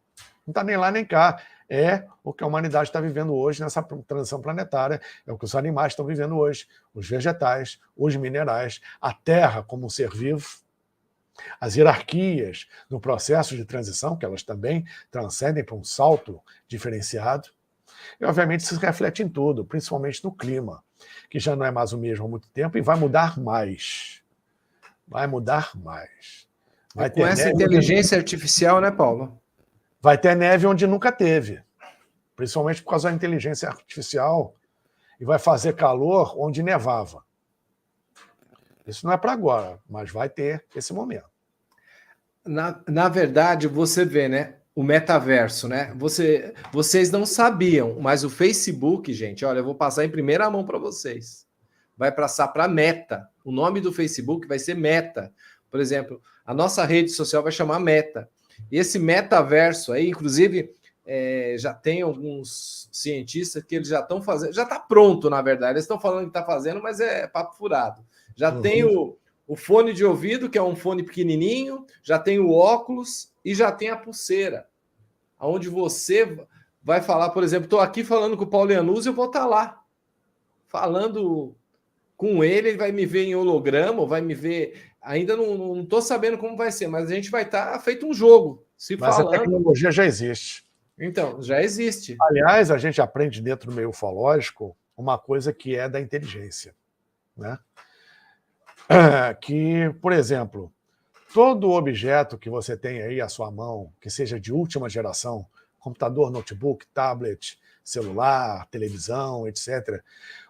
não está nem lá nem cá. É o que a humanidade está vivendo hoje nessa transição planetária, é o que os animais estão vivendo hoje, os vegetais, os minerais, a Terra como um ser vivo, as hierarquias no processo de transição, que elas também transcendem para um salto diferenciado, e obviamente isso se reflete em tudo, principalmente no clima, que já não é mais o mesmo há muito tempo e vai mudar mais. Vai mudar mais. Vai com essa inteligência artificial, né, Paulo? Vai ter neve onde nunca teve, principalmente por causa da inteligência artificial, e vai fazer calor onde nevava. Isso não é para agora, mas vai ter esse momento. Na verdade, você vê, né? O metaverso, né? Vocês não sabiam, mas o Facebook, gente, olha, eu vou passar em primeira mão para vocês. Vai passar para Meta. O nome do Facebook vai ser Meta. Por exemplo, a nossa rede social vai chamar Meta. E esse metaverso aí, inclusive, já tem alguns cientistas que eles já estão fazendo, já está pronto, na verdade. Eles estão falando que está fazendo, mas é papo furado. Já tem o fone de ouvido, que é um fone pequenininho, já tem o óculos e já tem a pulseira, onde você vai falar, por exemplo, estou aqui falando com o Paulo Iannuzzi, eu vou estar lá, falando com ele vai me ver em holograma, vai me ver... Ainda não estou sabendo como vai ser, mas a gente vai estar feito um jogo, mas falando. A tecnologia já existe. Então, já existe. Aliás, a gente aprende dentro do meio ufológico uma coisa que é da inteligência, né? Que, por exemplo, todo objeto que você tem aí à sua mão, que seja de última geração, computador, notebook, tablet, celular, televisão, etc.,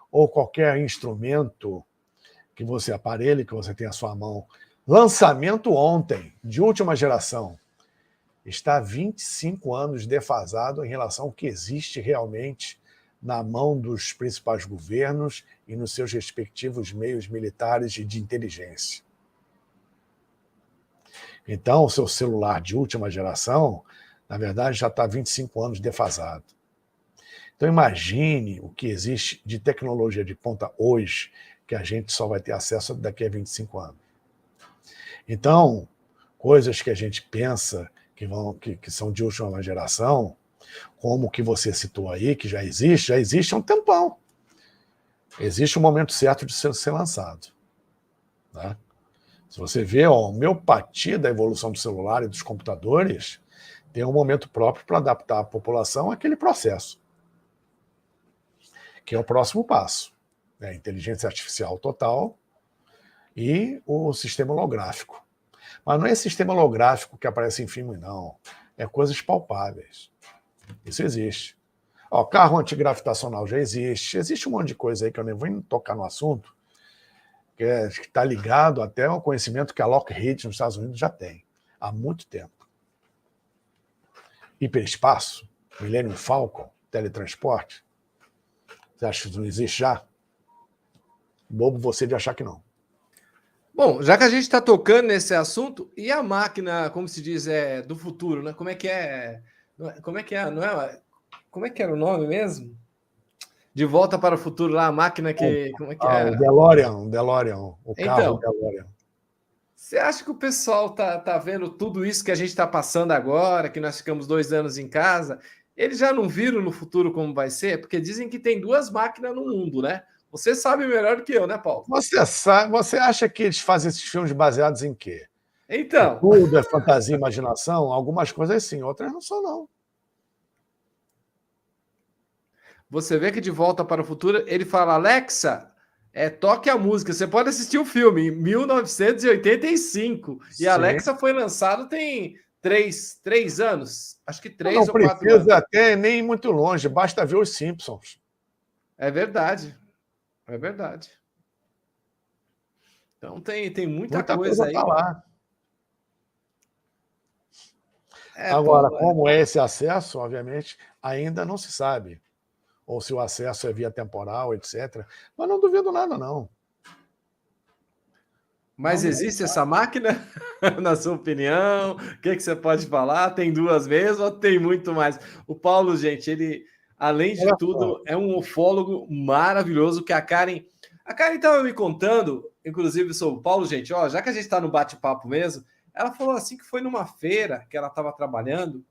ou qualquer instrumento aparelho que você tem à sua mão, lançamento ontem, de última geração, está 25 anos defasado em relação ao que existe realmente na mão dos principais governos e nos seus respectivos meios militares e de inteligência. Então, o seu celular de última geração, na verdade, já está 25 anos defasado. Então, imagine o que existe de tecnologia de ponta hoje, que a gente só vai ter acesso daqui a 25 anos. Então, coisas que a gente pensa que são de última geração, como o que você citou aí, que já existe há um tempão. Existe um momento certo de ser lançado. Né? Se você vê a homeopatia da evolução do celular e dos computadores, tem um momento próprio para adaptar a população àquele processo, que é o próximo passo. A inteligência artificial total e o sistema holográfico. Mas não é sistema holográfico que aparece em filme, não. É coisas palpáveis. Isso existe. Carro antigravitacional já existe. Existe um monte de coisa aí que eu nem vou tocar no assunto, que está ligado até ao conhecimento que a Lockheed nos Estados Unidos já tem, há muito tempo. Hiperespaço, Millennium Falcon, teletransporte. Você acha que isso não existe já? Bobo você de achar que não. Bom, já que a gente está tocando nesse assunto, e a máquina, como se diz, do futuro, né? Como é que é? Como é que é? Não é? Como é que era o nome mesmo? De Volta para o Futuro, lá, a máquina que... Como é que era? O DeLorean, o carro DeLorean. Você acha que o pessoal tá vendo tudo isso que a gente está passando agora, que nós ficamos 2 anos em casa, eles já não viram no futuro como vai ser? Porque dizem que tem 2 máquinas no mundo, né? Você sabe melhor do que eu, né, Paulo? Você acha que eles fazem esses filmes baseados em quê? Então. Tudo é fantasia e imaginação? Algumas coisas sim, outras não são, não. Você vê que De Volta para o Futuro, ele fala, Alexa, toque a música. Você pode assistir o filme em 1985. Sim. E a Alexa foi lançado tem 3 anos. Acho que 3 ou 4 anos. Não precisa até nem ir muito longe, basta ver os Simpsons. É verdade. É verdade. Então tem muita coisa aí. Tá lá. Agora, como é esse acesso, obviamente, ainda não se sabe. ou se o acesso é via temporal, etc. Mas não duvido nada, não. Mas existe essa máquina, na sua opinião? O que você pode falar? Tem duas mesmo ou tem muito mais? O Paulo, gente, ele, além de tudo, é um ufólogo maravilhoso que a Karen estava me contando, inclusive sobre o Paulo, gente, ó, já que a gente está no bate-papo mesmo, ela falou assim que foi numa feira que ela estava trabalhando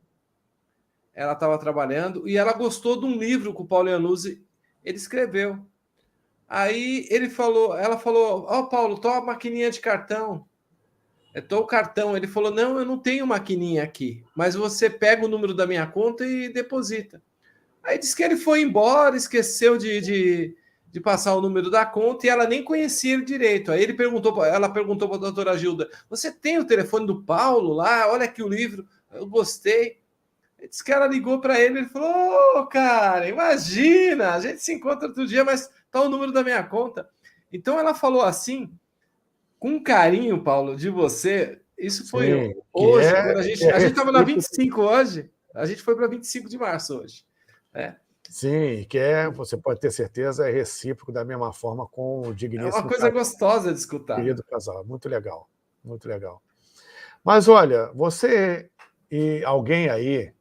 e ela gostou de um livro que o Paulo Iannuzzi ele escreveu. Aí ela falou, ó, Paulo, toma a maquininha de cartão. Tô o cartão. Ele falou, não, eu não tenho maquininha aqui, mas você pega o número da minha conta e deposita. Aí disse que ele foi embora, esqueceu de passar o número da conta e ela nem conhecia ele direito. Aí ela perguntou para a doutora Gilda, você tem o telefone do Paulo lá? Olha aqui o livro, eu gostei. Ele disse que ela ligou para ele falou, ô, cara, imagina, a gente se encontra outro dia, mas tá o número da minha conta. Então ela falou assim, com carinho, Paulo, de você. Isso foi hoje, quando a gente estava na 25 hoje, a gente foi para 25 de março hoje. Sim, você pode ter certeza, é recíproco da mesma forma com o digníssimo. É uma coisa gostosa de escutar. Querido casal, muito legal, muito legal. Mas olha, você e alguém aí,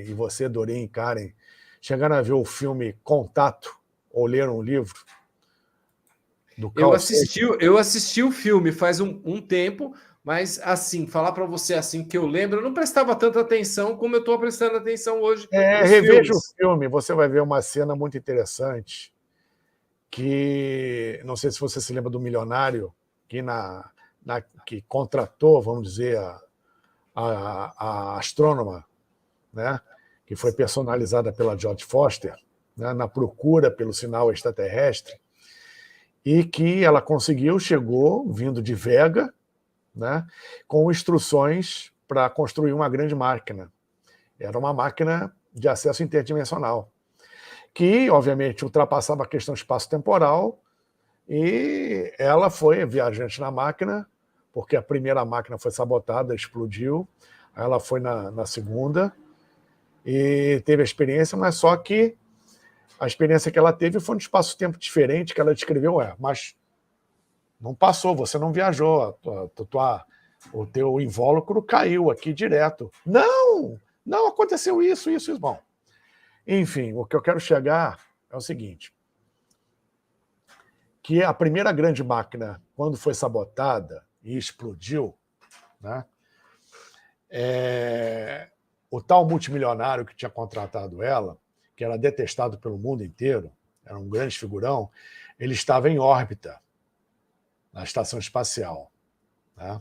e você, Doreen, Karen, chegaram a ver o filme Contato ou leram um livro? Eu assisti o filme faz um tempo, mas assim, falar para você assim que eu lembro, eu não prestava tanta atenção como eu estou prestando atenção hoje. Reveja o filme, você vai ver uma cena muito interessante que, não sei se você se lembra do milionário que, que contratou, vamos dizer, a astrônoma, né, que foi personalizada pela Jodie Foster, né, na procura pelo sinal extraterrestre, e que ela chegou vindo de Vega, né, com instruções para construir uma grande máquina. Era uma máquina de acesso interdimensional, que, obviamente, ultrapassava a questão espaço-temporal, e ela foi viajante na máquina, porque a primeira máquina foi sabotada, explodiu, ela foi na segunda, e teve a experiência, mas só que a experiência que ela teve foi um espaço-tempo diferente, que ela descreveu, mas não passou, você não viajou, o teu invólucro caiu aqui direto. Não aconteceu isso. Bom, enfim, o que eu quero chegar é o seguinte, que a primeira grande máquina, quando foi sabotada e explodiu, né, o tal multimilionário que tinha contratado ela, que era detestado pelo mundo inteiro, era um grande figurão, ele estava em órbita na estação espacial, né,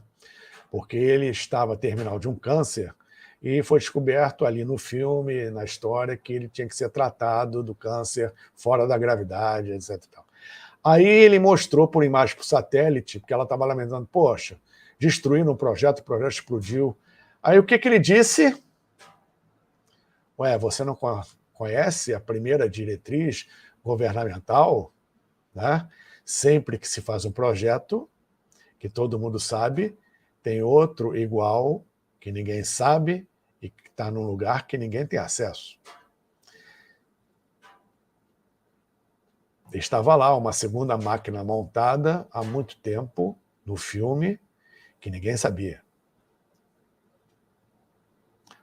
porque ele estava terminal de um câncer e foi descoberto ali no filme, na história, que ele tinha que ser tratado do câncer fora da gravidade, etc. Aí ele mostrou por imagem por satélite, porque ela estava lamentando, poxa, destruindo o projeto explodiu. Aí o que ele disse? Você não conhece a primeira diretriz governamental? Né? Sempre que se faz um projeto, que todo mundo sabe, tem outro igual, que ninguém sabe, e que está num lugar que ninguém tem acesso. Estava lá uma segunda máquina montada há muito tempo no filme, que ninguém sabia.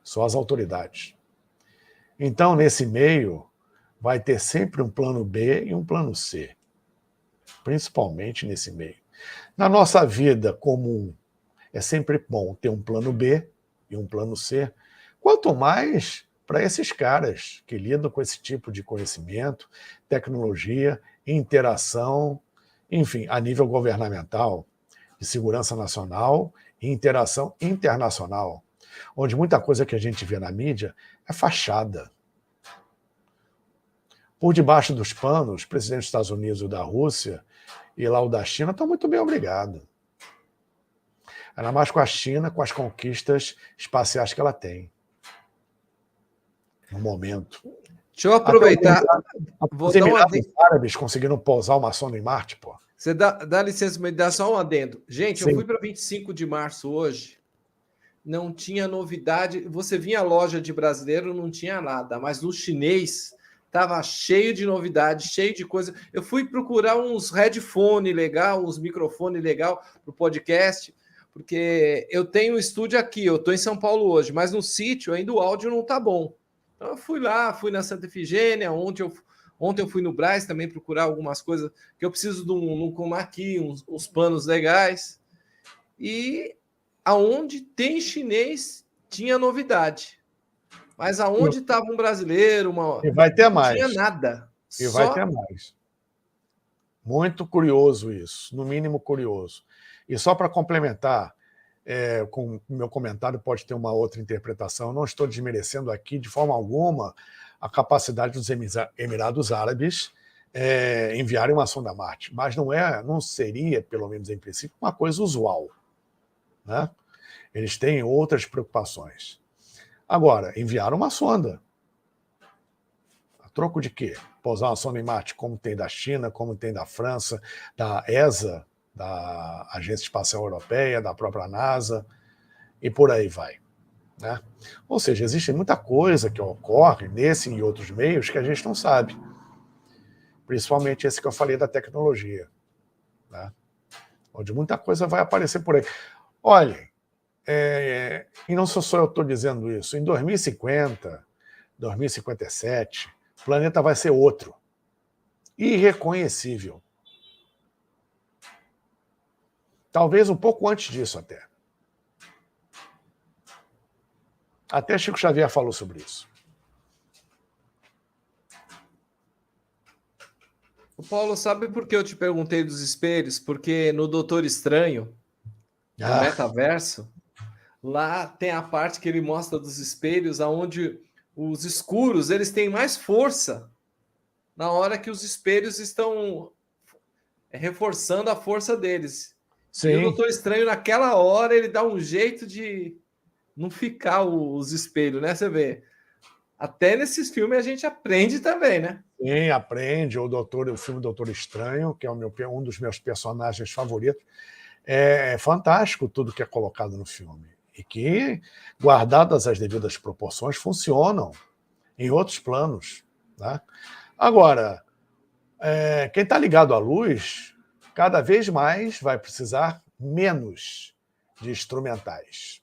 Só as autoridades. Então, nesse meio, vai ter sempre um plano B e um plano C. Principalmente nesse meio. Na nossa vida comum, é sempre bom ter um plano B e um plano C, quanto mais para esses caras que lidam com esse tipo de conhecimento, tecnologia, interação, enfim, a nível governamental, de segurança nacional e interação internacional, onde muita coisa que a gente vê na mídia é fachada. Por debaixo dos panos, os presidentes dos Estados Unidos e da Rússia e lá o da China estão muito bem obrigados. Ainda mais com a China, com as conquistas espaciais que ela tem. No momento. Deixa eu aproveitar. Os Emirados Árabes conseguiram pousar uma sonda em Marte, pô. Você dá licença, me dá só um adendo. Gente, Sim. Eu fui para 25 de março hoje, não tinha novidade. Você vinha à loja de brasileiro, não tinha nada, mas no chinês Tava cheio de novidade, cheio de coisa. Eu fui procurar uns headphone legal, uns microfone legal para o podcast, porque eu tenho um estúdio aqui, eu estou em São Paulo hoje, mas no sítio ainda o áudio não tá bom. Então eu fui lá, fui na Santa Efigênia, ontem eu fui no Brás também procurar algumas coisas, que eu preciso de um chroma key, uns panos legais. E aonde tem chinês, tinha novidade. Mas aonde estava um brasileiro, E vai ter não tinha mais. nada. E vai ter mais. Muito curioso isso, no mínimo curioso. E só para complementar, com o meu comentário pode ter uma outra interpretação, eu não estou desmerecendo aqui de forma alguma a capacidade dos Emirados Árabes enviarem uma sonda a Marte, mas não seria, pelo menos em princípio, uma coisa usual, né? Eles têm outras preocupações. Agora, enviaram uma sonda. A troco de quê? Pousar uma sonda em Marte, como tem da China, como tem da França, da ESA, da Agência Espacial Europeia, da própria NASA, e por aí vai, né? Ou seja, existe muita coisa que ocorre nesse e outros meios que a gente não sabe. Principalmente esse que eu falei da tecnologia, né? Onde muita coisa vai aparecer por aí. Olhem, e não sou só eu que estou dizendo isso, em 2050, 2057, o planeta vai ser outro. Irreconhecível. Talvez um pouco antes disso até. Até Chico Xavier falou sobre isso. O Paulo, sabe por que eu te perguntei dos espelhos? Porque no Doutor Estranho, no Metaverso, lá tem a parte que ele mostra dos espelhos, onde os escuros eles têm mais força na hora que os espelhos estão reforçando a força deles. Sim. E o Doutor Estranho, naquela hora, ele dá um jeito de não ficar os espelhos, né? Você vê. Até nesses filmes a gente aprende também, né? Sim, aprende. O filme Doutor Estranho, que é um dos meus personagens favoritos, é fantástico tudo que é colocado no filme. E que, guardadas as devidas proporções, funcionam em outros planos, né? Agora, quem está ligado à luz, cada vez mais vai precisar menos de instrumentais.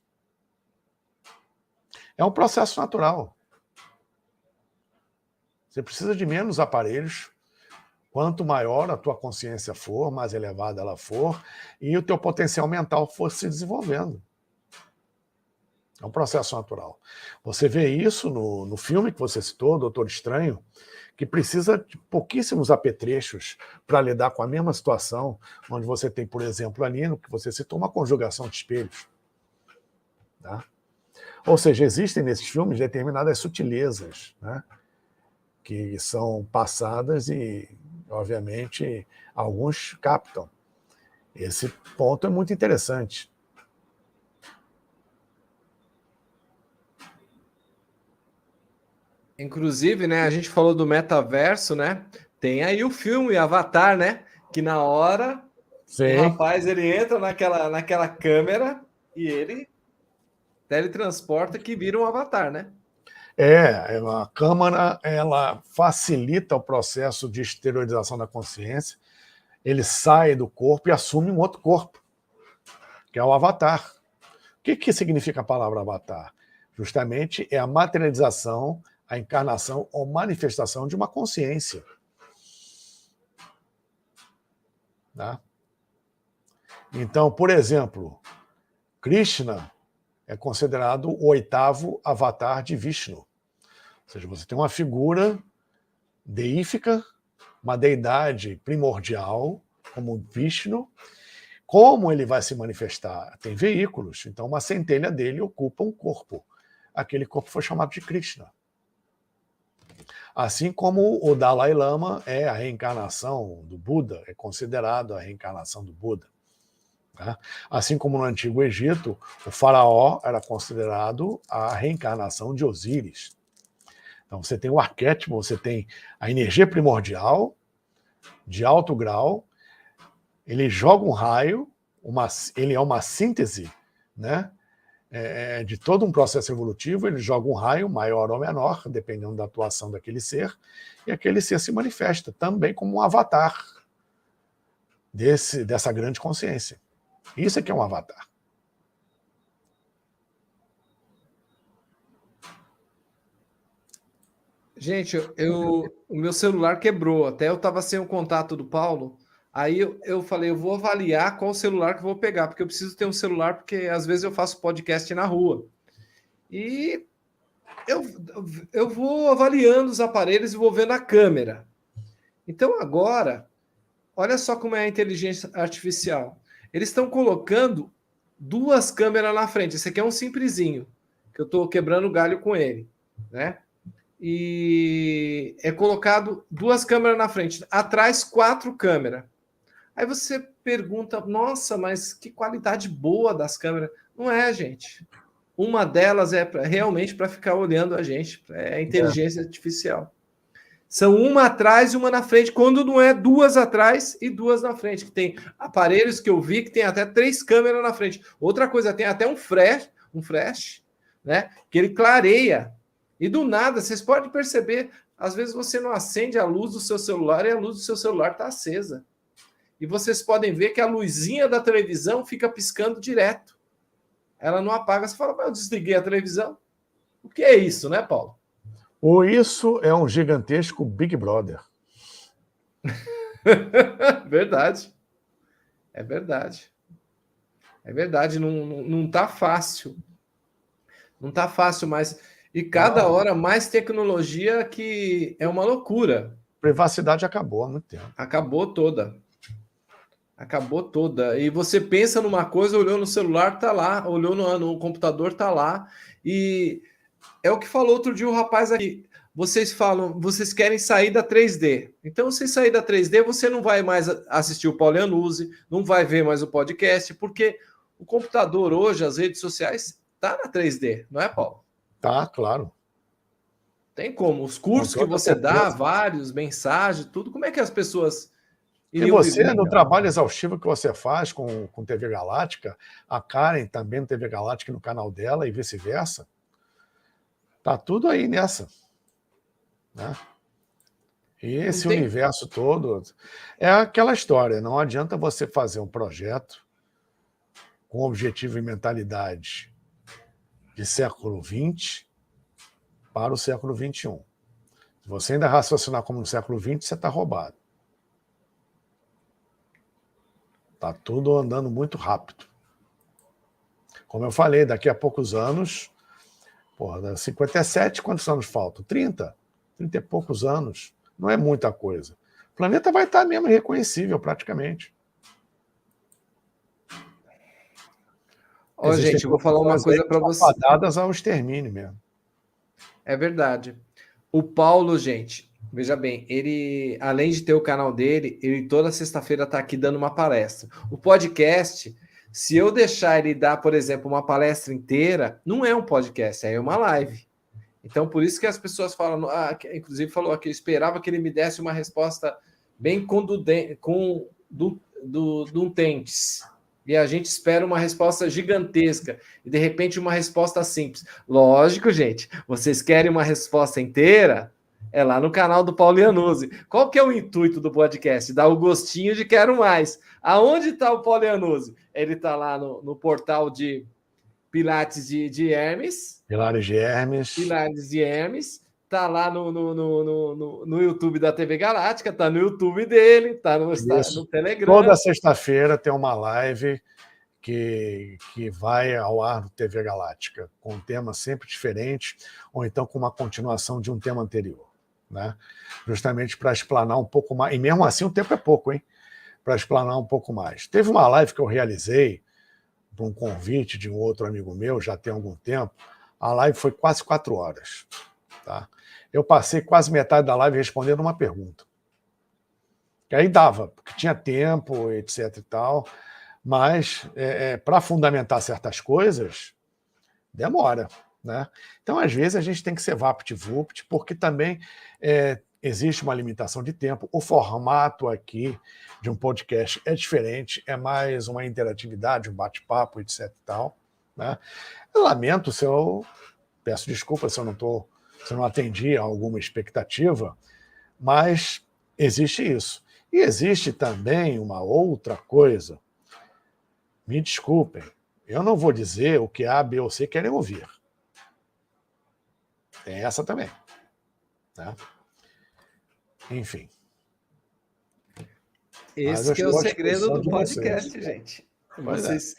É um processo natural. Você precisa de menos aparelhos. Quanto maior a tua consciência for, mais elevada ela for, e o teu potencial mental for se desenvolvendo. É um processo natural. Você vê isso no filme que você citou, Doutor Estranho, que precisa de pouquíssimos apetrechos para lidar com a mesma situação, onde você tem, por exemplo, ali no que você citou, uma conjugação de espelhos. Tá? Ou seja, existem nesses filmes determinadas sutilezas, né, que são passadas e, obviamente, alguns captam. Esse ponto é muito interessante. Inclusive, né, a gente falou do metaverso, né? Tem aí o filme Avatar, né? Que na hora Sim. o rapaz ele entra naquela câmera e ele teletransporta que vira um avatar, né? A câmara ela facilita o processo de exteriorização da consciência. Ele sai do corpo e assume um outro corpo, que é o avatar. O que significa a palavra avatar? Justamente é a materialização, a encarnação ou manifestação de uma consciência. Tá? Então, por exemplo, Krishna é considerado o 8º avatar de Vishnu. Ou seja, você tem uma figura deífica, uma deidade primordial, como Vishnu. Como ele vai se manifestar? Tem veículos. Então, uma centelha dele ocupa um corpo. Aquele corpo foi chamado de Krishna. Assim como o Dalai Lama é a reencarnação do Buda, é considerado a reencarnação do Buda. Assim como no Antigo Egito, o faraó era considerado a reencarnação de Osíris. Então você tem o arquétipo, você tem a energia primordial, de alto grau, ele joga um raio, ele é uma síntese, né, de todo um processo evolutivo, ele joga um raio, maior ou menor, dependendo da atuação daquele ser, e aquele ser se manifesta também como um avatar dessa grande consciência. Isso é que é um avatar. Gente, o meu celular quebrou, até eu estava sem o contato do Paulo, aí eu falei, eu vou avaliar qual celular que eu vou pegar, porque eu preciso ter um celular, porque às vezes eu faço podcast na rua. E eu vou avaliando os aparelhos e vou vendo a câmera. Então agora, olha só como é a inteligência artificial. Eles estão colocando 2 câmeras na frente. Esse aqui é um simplesinho, que eu estou quebrando galho com ele, né? E é colocado 2 câmeras na frente, atrás 4 câmeras. Aí você pergunta, nossa, mas que qualidade boa das câmeras. Não é, gente. Uma delas é realmente para ficar olhando a gente, é inteligência artificial. São uma atrás e uma na frente, quando não é 2 atrás e 2 na frente, que tem aparelhos que eu vi que tem até 3 câmeras na frente. Outra coisa, tem até um flash, né? Que ele clareia. E do nada, vocês podem perceber, às vezes você não acende a luz do seu celular e a luz do seu celular está acesa. E vocês podem ver que a luzinha da televisão fica piscando direto. Ela não apaga. Você fala, mas eu desliguei a televisão. O que é isso, né, Paulo? Ou isso é um gigantesco Big Brother. Verdade. É verdade. É verdade. Não tá fácil. Não tá fácil, mas... E cada hora mais tecnologia que é uma loucura. Privacidade acabou há muito tempo. Acabou toda. Acabou toda. E você pensa numa coisa, olhou no celular, tá lá. Olhou no computador, tá lá. E é o que falou outro dia o rapaz aqui. Vocês falam, vocês querem sair da 3D. Então, se sair da 3D, você não vai mais assistir o Paulo Iannuzzi, não vai ver mais o podcast, porque o computador hoje, as redes sociais, tá na 3D, não é, Paulo? Tá, claro. Tem como. Os cursos que você dá, vários, mensagens, tudo, como é que as pessoas iriam viver? E você, no trabalho exaustivo que você faz com TV Galáctica, a Karen também no TV Galáctica no canal dela e vice-versa, tá tudo aí nessa. Né? E esse universo todo é aquela história, não adianta você fazer um projeto com objetivo e mentalidade de século XX para o século XXI. Se você ainda raciocinar como no século XX, você está roubado. Está tudo andando muito rápido. Como eu falei, daqui a poucos anos, 57, quantos anos faltam? 30 e poucos anos. Não é muita coisa. O planeta vai estar mesmo irreconhecível, praticamente. Ó, gente, eu vou falar uma coisa para vocês. Dadas ao extermínio mesmo. É verdade. O Paulo, gente, veja bem, ele, além de ter o canal dele, ele toda sexta-feira está aqui dando uma palestra. O podcast, se eu deixar ele dar, por exemplo, uma palestra inteira, não é um podcast, é uma live. Então, por isso que as pessoas falam, inclusive falou aqui, eu esperava que ele me desse uma resposta bem contundentes. E a gente espera uma resposta gigantesca e, de repente, uma resposta simples. Lógico, gente, vocês querem uma resposta inteira? É lá no canal do Paulo Iannuzzi. Qual que é o intuito do podcast? Dar o gostinho de quero mais. Aonde está o Paulo Iannuzzi? Ele está lá no portal de Pilates de Hermes. Pilares de Hermes. Pilares de Hermes. Tá lá no YouTube da TV Galáctica, tá no YouTube dele, tá no Telegram. Toda sexta-feira tem uma live que vai ao ar no TV Galáctica, com um tema sempre diferente, ou então com uma continuação de um tema anterior. Né? Justamente para explanar um pouco mais. E mesmo assim o tempo é pouco, hein? Para explanar um pouco mais. Teve uma live que eu realizei por um convite de um outro amigo meu, já tem algum tempo. A live foi quase 4 horas. Tá? Eu passei quase metade da live respondendo uma pergunta. Que aí dava, porque tinha tempo, etc e tal, mas para fundamentar certas coisas, demora. Né? Então, às vezes, a gente tem que ser vapt-vupt, porque também existe uma limitação de tempo. O formato aqui de um podcast é diferente, é mais uma interatividade, um bate-papo, etc e tal. né? Eu lamento se eu... Peço desculpa se eu não atendi a alguma expectativa, mas existe isso. E existe também uma outra coisa. Me desculpem, eu não vou dizer o que A, B ou C querem ouvir. Tem essa também, né? Enfim. Esse que é o segredo do podcast, vocês. gente. Pois Vocês...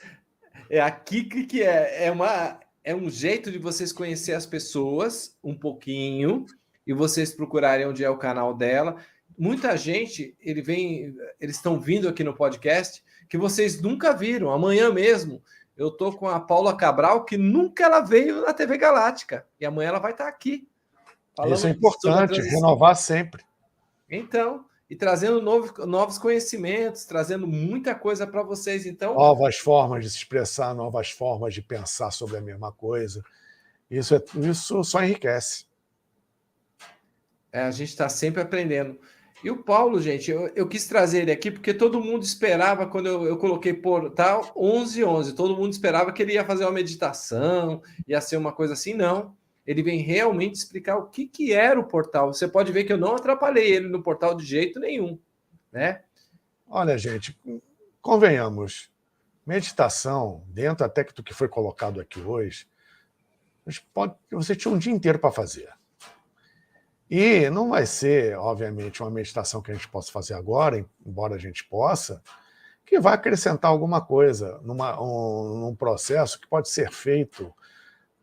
Aqui que é um jeito de vocês conhecer as pessoas um pouquinho e vocês procurarem onde é o canal dela. Muita gente, eles estão vindo aqui no podcast que vocês nunca viram. Amanhã mesmo eu tô com a Paula Cabral, que nunca ela veio na TV Galáctica. E amanhã ela vai estar aqui. Isso é importante, renovar sempre. Então, e trazendo novos conhecimentos, trazendo muita coisa para vocês. Então, novas formas de se expressar, novas formas de pensar sobre a mesma coisa. Isso só enriquece. A gente está sempre aprendendo. E o Paulo, gente, eu quis trazer ele aqui porque todo mundo esperava, quando eu coloquei portal 11:11, todo mundo esperava que ele ia fazer uma meditação, ia ser uma coisa assim. Não. Ele vem realmente explicar o que era o portal. Você pode ver que eu não atrapalhei ele no portal de jeito nenhum, né? Olha, gente, convenhamos, meditação, dentro até do que foi colocado aqui hoje, você tinha um dia inteiro para fazer. E não vai ser, obviamente, uma meditação que a gente possa fazer agora, embora a gente possa, que vai acrescentar alguma coisa num processo que pode ser feito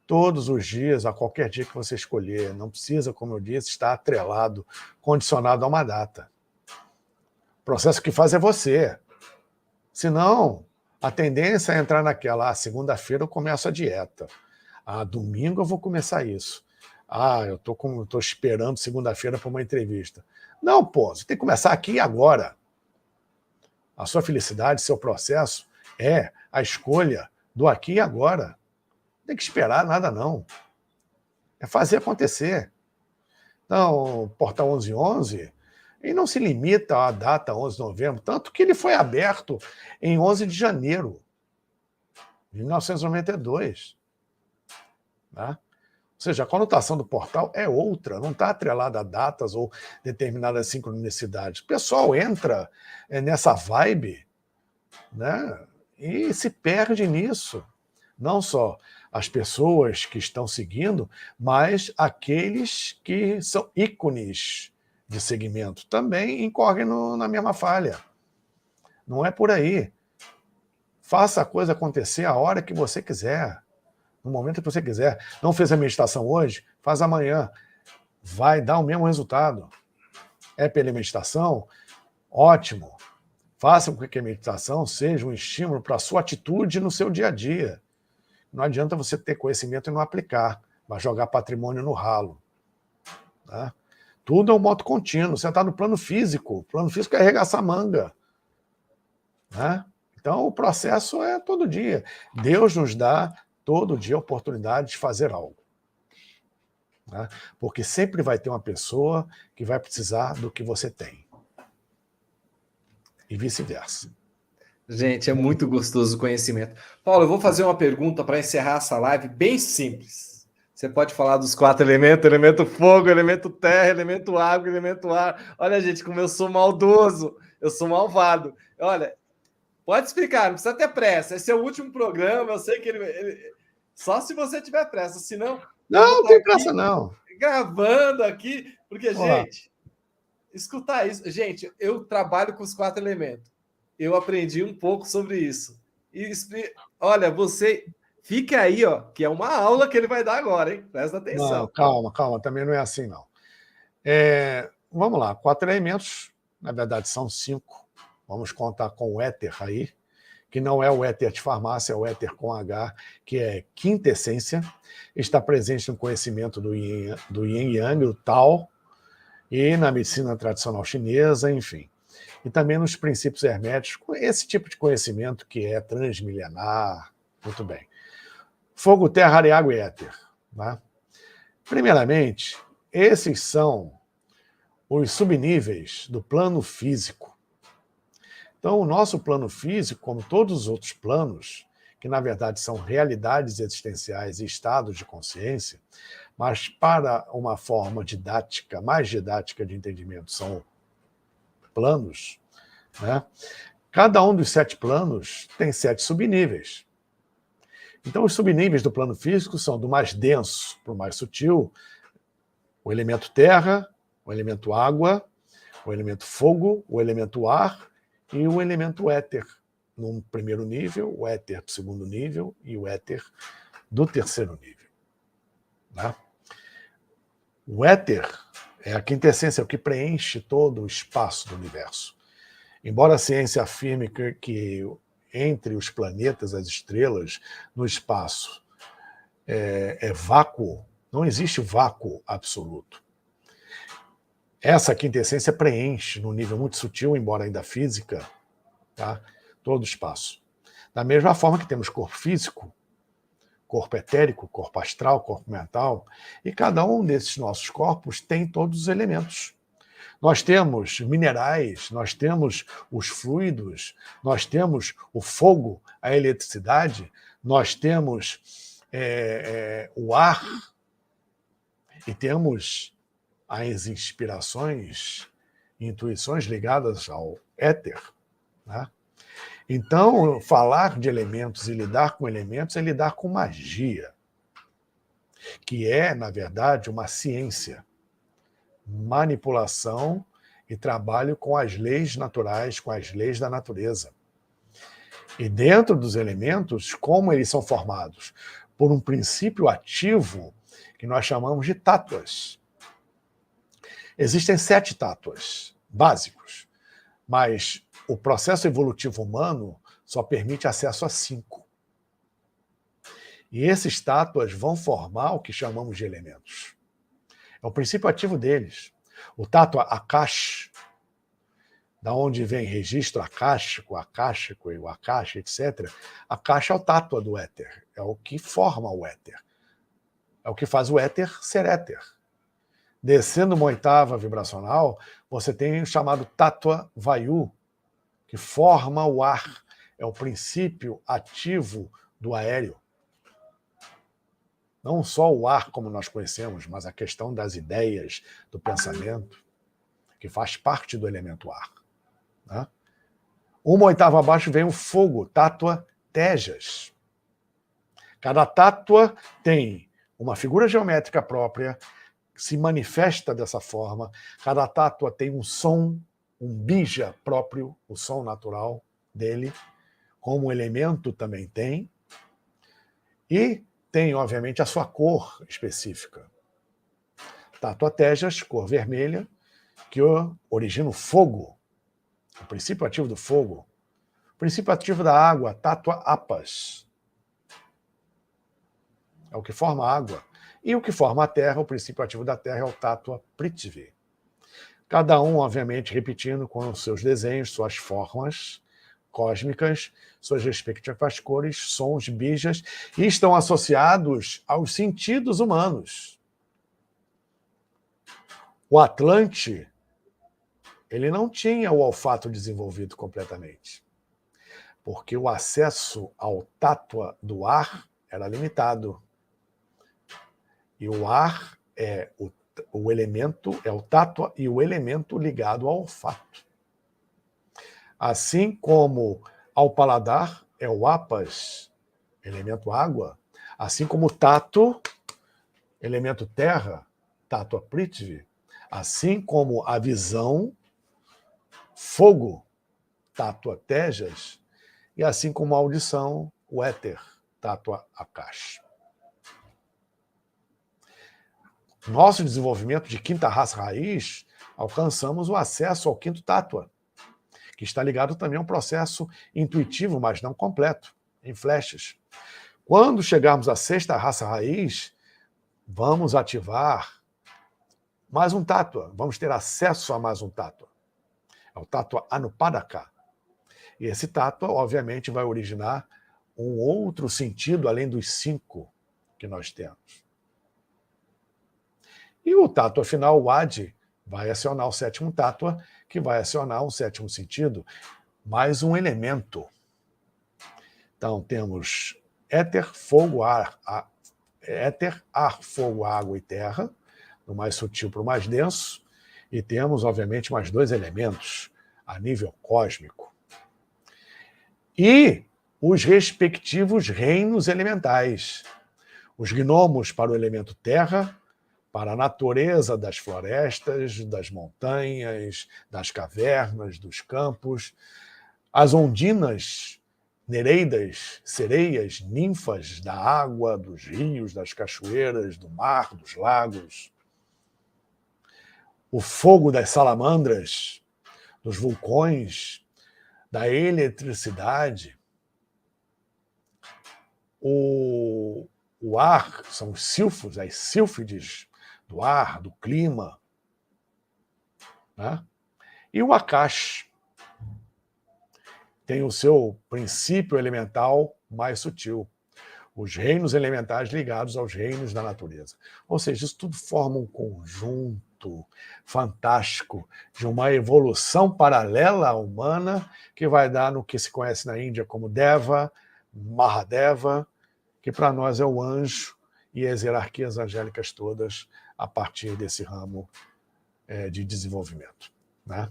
todos os dias, a qualquer dia que você escolher. Não precisa, como eu disse, estar atrelado, condicionado a uma data. O processo que faz é você. Senão, a tendência é entrar naquela, segunda-feira eu começo a dieta. Domingo eu vou começar isso. Eu tô esperando segunda-feira para uma entrevista. Não, pô, você tem que começar aqui e agora. A sua felicidade, seu processo é a escolha do aqui e agora. Não tem que esperar nada, não. É fazer acontecer. Então, o Portal 11:11, ele não se limita à data 11 de novembro, tanto que ele foi aberto em 11 de janeiro de 1992. Né? Ou seja, a conotação do portal é outra, não está atrelada a datas ou determinadas sincronicidades. O pessoal entra nessa vibe, né, e se perde nisso. Não só as pessoas que estão seguindo, mas aqueles que são ícones de segmento também incorrem na mesma falha. Não é por aí. Faça a coisa acontecer a hora que você quiser. No momento que você quiser. Não fez a meditação hoje? Faz amanhã. Vai dar o mesmo resultado. É pela meditação? Ótimo. Faça com que a meditação seja um estímulo para a sua atitude no seu dia a dia. Não adianta você ter conhecimento e não aplicar. Vai jogar patrimônio no ralo. Tá? Tudo é um modo contínuo. Você está no plano físico. O plano físico é arregaçar manga. Né? Então, o processo é todo dia. Deus nos dá todo dia a oportunidade de fazer algo. Né? Porque sempre vai ter uma pessoa que vai precisar do que você tem. E vice-versa. Gente, é muito gostoso o conhecimento. Paulo, eu vou fazer uma pergunta para encerrar essa live bem simples. Você pode falar dos 4 elementos: elemento fogo, elemento terra, elemento água, elemento ar. Olha, gente, como eu sou maldoso, eu sou malvado. Olha, pode explicar, não precisa ter pressa. Esse é o último programa, eu sei que ele... Só se você tiver pressa, senão... Não tem pressa, não. Gravando aqui, porque, gente, escutar isso... Gente, eu trabalho com os 4 elementos. Eu aprendi um pouco sobre isso. E, olha, você... Fique aí, ó, que é uma aula que ele vai dar agora, hein? Presta atenção. Não, calma, também não é assim, não. Vamos lá, 4 elementos, na verdade são 5. Vamos contar com o éter aí, que não é o éter de farmácia, é o éter com H, que é quintessência, está presente no conhecimento do Yin Yang, o Tao, e na medicina tradicional chinesa, enfim. E também nos princípios herméticos, esse tipo de conhecimento que é transmilenar. Muito bem. Fogo, terra, ar, água e éter. Tá? Primeiramente, esses são os subníveis do plano físico. Então, o nosso plano físico, como todos os outros planos que na verdade são realidades existenciais e estados de consciência, mas para uma forma didática, mais didática de entendimento, são planos, né? Cada um dos 7 planos tem 7 subníveis. Então, os subníveis do plano físico são do mais denso para o mais sutil, o elemento terra, o elemento água, o elemento fogo, o elemento ar e o elemento éter, no primeiro nível, o éter do segundo nível e o éter do terceiro nível. Né? O éter é a quintessência, é o que preenche todo o espaço do universo. Embora a ciência afirme que entre os planetas, as estrelas, no espaço, é vácuo, não existe vácuo absoluto. Essa quintessência preenche, num nível muito sutil, embora ainda física, tá? Todo o espaço. Da mesma forma que temos corpo físico, corpo etérico, corpo astral, corpo mental, e cada um desses nossos corpos tem todos os elementos. Nós temos minerais, nós temos os fluidos, nós temos o fogo, a eletricidade, nós temos o ar e temos as inspirações, intuições ligadas ao éter. Né? Então, falar de elementos e lidar com elementos é lidar com magia, que é, na verdade, uma ciência. Manipulação e trabalho com as leis naturais, com as leis da natureza. E dentro dos elementos, como eles são formados? Por um princípio ativo que nós chamamos de tátuas. Existem 7 tátuas básicos, mas o processo evolutivo humano só permite acesso a 5. E esses tátuas vão formar o que chamamos de elementos. É o princípio ativo deles. O tátua Akash, da onde vem registro akáshico e o Akash, etc. Akash é o tátua do éter, é o que forma o éter. É o que faz o éter ser éter. Descendo uma oitava vibracional, você tem o chamado tátua Vayu, que forma o ar. É o princípio ativo do aéreo. Não só o ar como nós conhecemos, mas a questão das ideias, do pensamento, que faz parte do elemento ar. Né? Uma oitava abaixo vem o fogo, tátua Tejas. Cada tátua tem uma figura geométrica própria, que se manifesta dessa forma. Cada tátua tem um som, um bija próprio, o som natural dele, como o elemento também tem. E tem, obviamente, a sua cor específica. Tátua Tejas, cor vermelha, que origina o fogo, o princípio ativo do fogo. O princípio ativo da água, tátua Apas. É o que forma a água. E o que forma a terra, o princípio ativo da terra, é o tátua Prithvi. Cada um, obviamente, repetindo com os seus desenhos, suas formas cósmicas, suas respectivas cores, sons, bijas, e estão associados aos sentidos humanos. O Atlante, ele não tinha o olfato desenvolvido completamente, porque o acesso ao tátua do ar era limitado. E o ar é o elemento, é o tátua e o elemento ligado ao olfato. Assim como ao paladar é o apas, elemento água, assim como o tato, elemento terra, tátua Prithvi, assim como a visão, fogo, tátua Tejas, e assim como a audição, o éter, tátua Akash. Nosso desenvolvimento de quinta raça raiz, alcançamos o acesso ao quinto tátua, que está ligado também a um processo intuitivo, mas não completo, em flashes. Quando chegarmos à sexta raça raiz, vamos ativar mais um tátua, vamos ter acesso a mais um tátua. É o tátua Anupadaka. E esse tátua, obviamente, vai originar um outro sentido além dos 5 que nós temos. E o tátua final, o Adi, vai acionar o 7º tátua, que vai acionar um 7º sentido, mais um elemento. Então, temos éter, fogo, ar, fogo, água e terra, do mais sutil para o mais denso, e temos, obviamente, mais 2 elementos a nível cósmico. E os respectivos reinos elementais. Os gnomos para o elemento terra, para a natureza das florestas, das montanhas, das cavernas, dos campos. As ondinas, nereidas, sereias, ninfas da água, dos rios, das cachoeiras, do mar, dos lagos. O fogo das salamandras, dos vulcões, da eletricidade. O ar, são os silfos, as sílfides do ar, do clima. Né? E o Akash tem o seu princípio elemental mais sutil. Os reinos elementais ligados aos reinos da natureza. Ou seja, isso tudo forma um conjunto fantástico de uma evolução paralela à humana que vai dar no que se conhece na Índia como Deva, Mahadeva, que para nós é o anjo e as hierarquias angélicas todas a partir desse ramo de desenvolvimento. Né?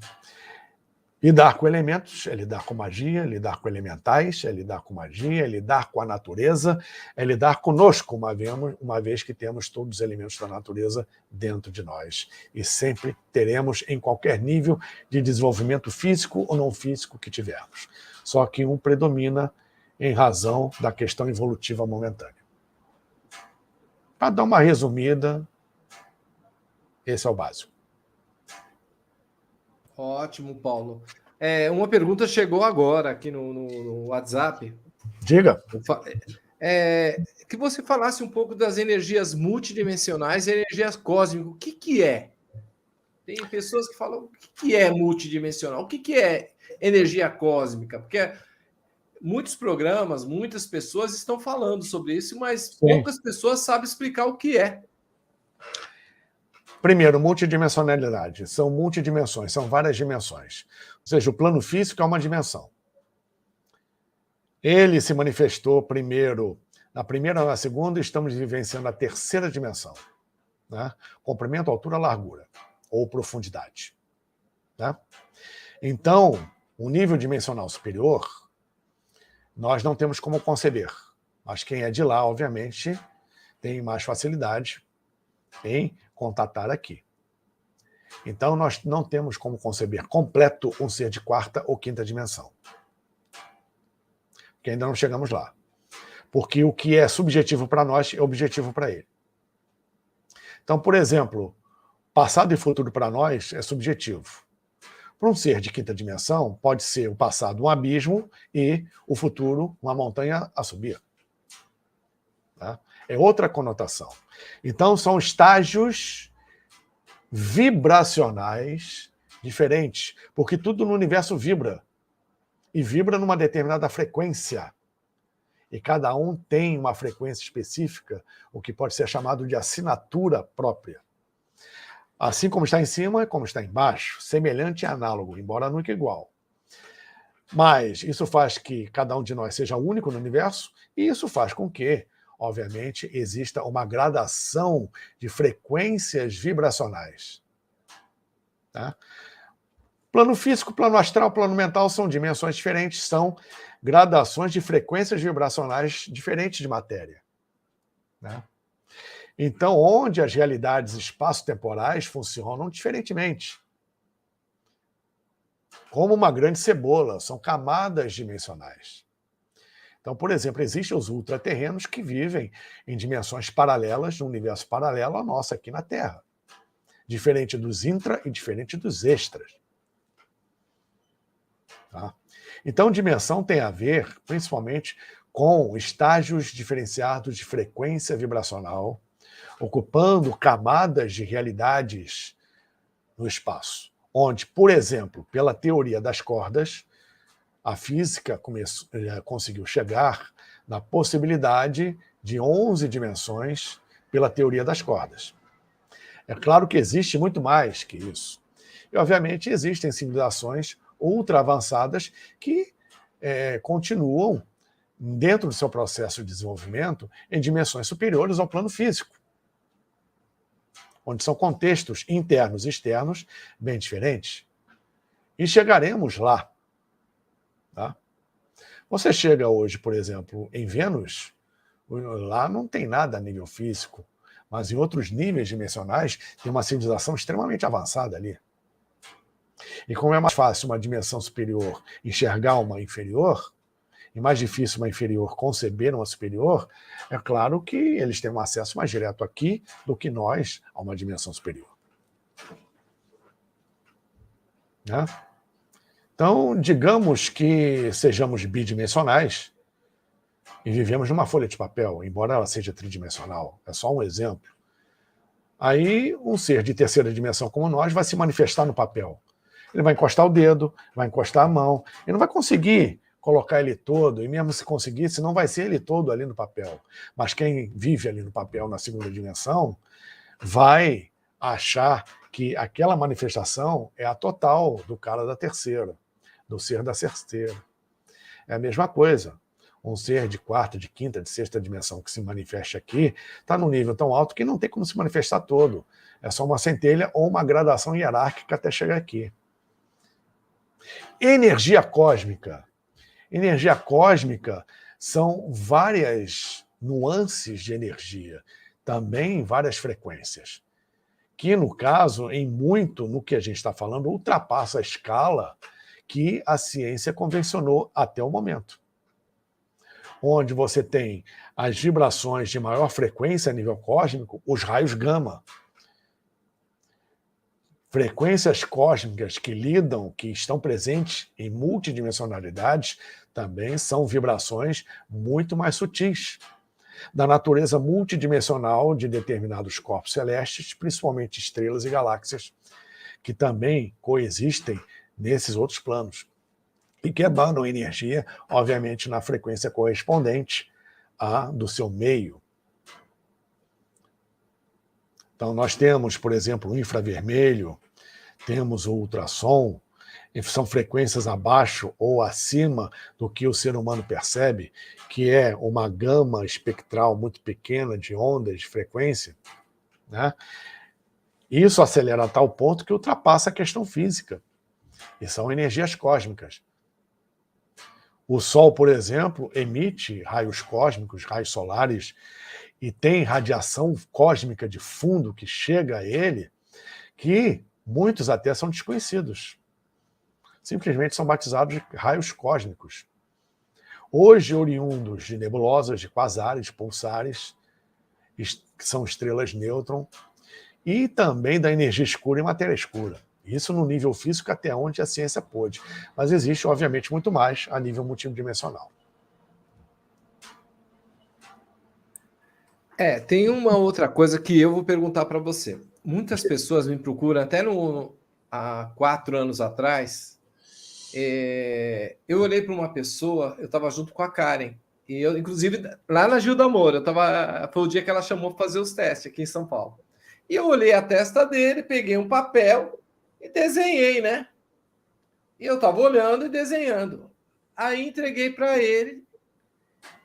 Lidar com elementos é lidar com magia, lidar com elementais, é lidar com magia, é lidar com a natureza, é lidar conosco, uma vez que temos todos os elementos da natureza dentro de nós. E sempre teremos em qualquer nível de desenvolvimento físico ou não físico que tivermos. Só que um predomina em razão da questão evolutiva momentânea. Para dar uma resumida, esse é o básico. Ótimo, Paulo. Uma pergunta chegou agora aqui no WhatsApp. Diga. Que você falasse um pouco das energias multidimensionais e energias cósmicas. O que é? Tem pessoas que falam, o que é multidimensional? O que é energia cósmica? Porque muitos programas, muitas pessoas estão falando sobre isso, mas poucas pessoas sabem explicar o que é. Primeiro, multidimensionalidade. São multidimensões, são várias dimensões. Ou seja, o plano físico é uma dimensão. Ele se manifestou primeiro, na primeira ou na segunda, e estamos vivenciando a terceira dimensão. Né? Comprimento, altura, largura, ou profundidade. Né? Então, o nível dimensional superior, nós não temos como conceber. Mas quem é de lá, obviamente, tem mais facilidade em contatar aqui. Então, nós não temos como conceber completo um ser de quarta ou quinta dimensão. Porque ainda não chegamos lá. Porque o que é subjetivo para nós é objetivo para ele. Então, por exemplo, passado e futuro para nós é subjetivo. Para um ser de quinta dimensão, pode ser o passado um abismo e o futuro uma montanha a subir. Tá? É outra conotação. Então, são estágios vibracionais diferentes, porque tudo no universo vibra. E vibra numa determinada frequência. E cada um tem uma frequência específica, o que pode ser chamado de assinatura própria. Assim como está em cima, é como está embaixo, semelhante e análogo, embora nunca igual. Mas isso faz que cada um de nós seja único no universo, e isso faz com que, obviamente, exista uma gradação de frequências vibracionais. Tá? Plano físico, plano astral, plano mental são dimensões diferentes, são gradações de frequências vibracionais diferentes de matéria. Né? Então, onde as realidades espaço-temporais funcionam diferentemente. Como uma grande cebola, são camadas dimensionais. Então, por exemplo, existem os ultraterrenos que vivem em dimensões paralelas, num universo paralelo à nossa aqui na Terra. Diferente dos intra e diferente dos extras. Tá? Então, dimensão tem a ver, principalmente, com estágios diferenciados de frequência vibracional, ocupando camadas de realidades no espaço, onde, por exemplo, pela teoria das cordas, a física conseguiu chegar na possibilidade de 11 dimensões pela teoria das cordas. É claro que existe muito mais que isso. E, obviamente, existem civilizações ultra avançadas que continuam dentro do seu processo de desenvolvimento em dimensões superiores ao plano físico, onde são contextos internos e externos bem diferentes. E chegaremos lá. Tá? Você chega hoje, por exemplo, em Vênus, lá não tem nada a nível físico, mas em outros níveis dimensionais tem uma civilização extremamente avançada ali. E como é mais fácil uma dimensão superior enxergar uma inferior, e mais difícil uma inferior conceber uma superior, é claro que eles têm um acesso mais direto aqui do que nós a uma dimensão superior. Né? Então, digamos que sejamos bidimensionais e vivemos numa folha de papel, embora ela seja tridimensional. É só um exemplo. Aí, um ser de terceira dimensão como nós vai se manifestar no papel. Ele vai encostar o dedo, vai encostar a mão, ele não vai conseguir colocar ele todo, e mesmo se conseguisse, não vai ser ele todo ali no papel. Mas quem vive ali no papel, na segunda dimensão, vai achar que aquela manifestação é a total do cara da terceira, do ser da terceira. É a mesma coisa. Um ser de quarta, de quinta, de sexta dimensão que se manifeste aqui, está num nível tão alto que não tem como se manifestar todo. É só uma centelha ou uma gradação hierárquica até chegar aqui. Energia cósmica. Energia cósmica são várias nuances de energia, também várias frequências, que, no caso, em muito no que a gente está falando, ultrapassa a escala que a ciência convencionou até o momento. Onde você tem as vibrações de maior frequência a nível cósmico, os raios gama. Frequências cósmicas que lidam, que estão presentes em multidimensionalidades, também são vibrações muito mais sutis, da natureza multidimensional de determinados corpos celestes, principalmente estrelas e galáxias, que também coexistem nesses outros planos, e que emanam energia, obviamente, na frequência correspondente à do seu meio. Então, nós temos, por exemplo, o infravermelho, temos o ultrassom, são frequências abaixo ou acima do que o ser humano percebe, que é uma gama espectral muito pequena de ondas de frequência, né? Isso acelera a tal ponto que ultrapassa a questão física, e são energias cósmicas. O Sol, por exemplo, emite raios cósmicos, raios solares, e tem radiação cósmica de fundo que chega a ele, que muitos até são desconhecidos. Simplesmente são batizados de raios cósmicos. Hoje, oriundos de nebulosas, de quasares, pulsares, que são estrelas nêutron, e também da energia escura e matéria escura. Isso no nível físico até onde a ciência pôde. Mas existe, obviamente, muito mais a nível multidimensional. Tem uma outra coisa que eu vou perguntar para você. Muitas pessoas me procuram, até há 4 anos atrás, eu olhei para uma pessoa, eu estava junto com a Karen, e eu, inclusive, lá na Gil do Amor, foi o dia que ela chamou para fazer os testes aqui em São Paulo. E eu olhei a testa dele, peguei um papel e desenhei, né? E eu estava olhando e desenhando. Aí entreguei para ele,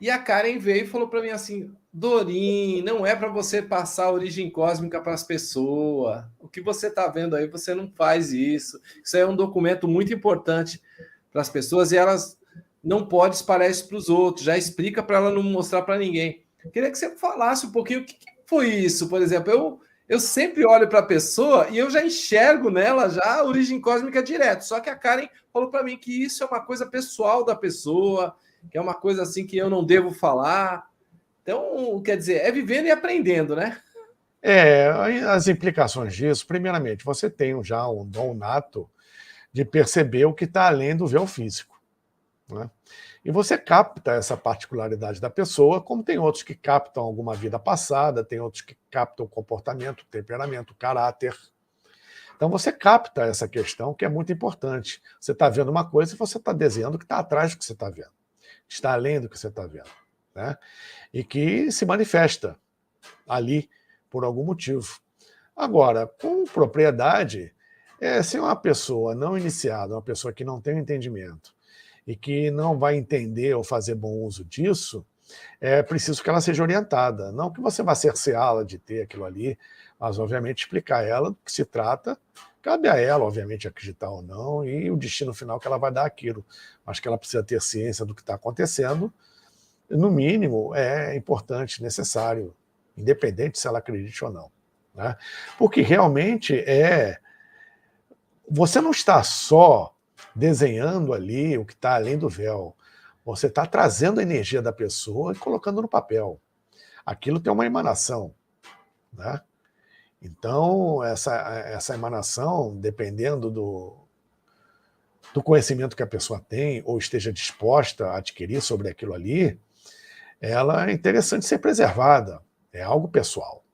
e a Karen veio e falou para mim assim: Dorim, não é para você passar a origem cósmica para as pessoas. O que você está vendo aí, você não faz isso. Isso aí é um documento muito importante para as pessoas e elas não podem espalhar isso para os outros. Já explica para ela não mostrar para ninguém. Queria que você falasse um pouquinho o que foi isso, por exemplo. Eu sempre olho para a pessoa e eu já enxergo nela já a origem cósmica direto. Só que a Karen falou para mim que isso é uma coisa pessoal da pessoa, que é uma coisa assim que eu não devo falar. Então, quer dizer, é vivendo e aprendendo, né? As implicações disso, primeiramente, você tem já um dom nato de perceber o que está além do véu físico, né? E você capta essa particularidade da pessoa, como tem outros que captam alguma vida passada, tem outros que captam o comportamento, o temperamento, o caráter. Então você capta essa questão que é muito importante. Você está vendo uma coisa e você está desenhando o que está atrás do que você está vendo, está além do que você está vendo, né? E que se manifesta ali por algum motivo. Agora, com propriedade, se uma pessoa não iniciada, uma pessoa que não tem um entendimento, e que não vai entender ou fazer bom uso disso, é preciso que ela seja orientada. Não que você vá cerceá-la de ter aquilo ali, mas, obviamente, explicar a ela do que se trata. Cabe a ela, obviamente, acreditar ou não, e o destino final que ela vai dar aquilo. Mas que ela precisa ter ciência do que está acontecendo, no mínimo, é importante, necessário, independente se ela acredite ou não. Né? Porque realmente você não está só desenhando ali o que está além do véu, você está trazendo a energia da pessoa e colocando no papel. Aquilo tem uma emanação. Né? Então, essa emanação, dependendo do conhecimento que a pessoa tem ou esteja disposta a adquirir sobre aquilo ali, ela é interessante ser preservada. É algo pessoal.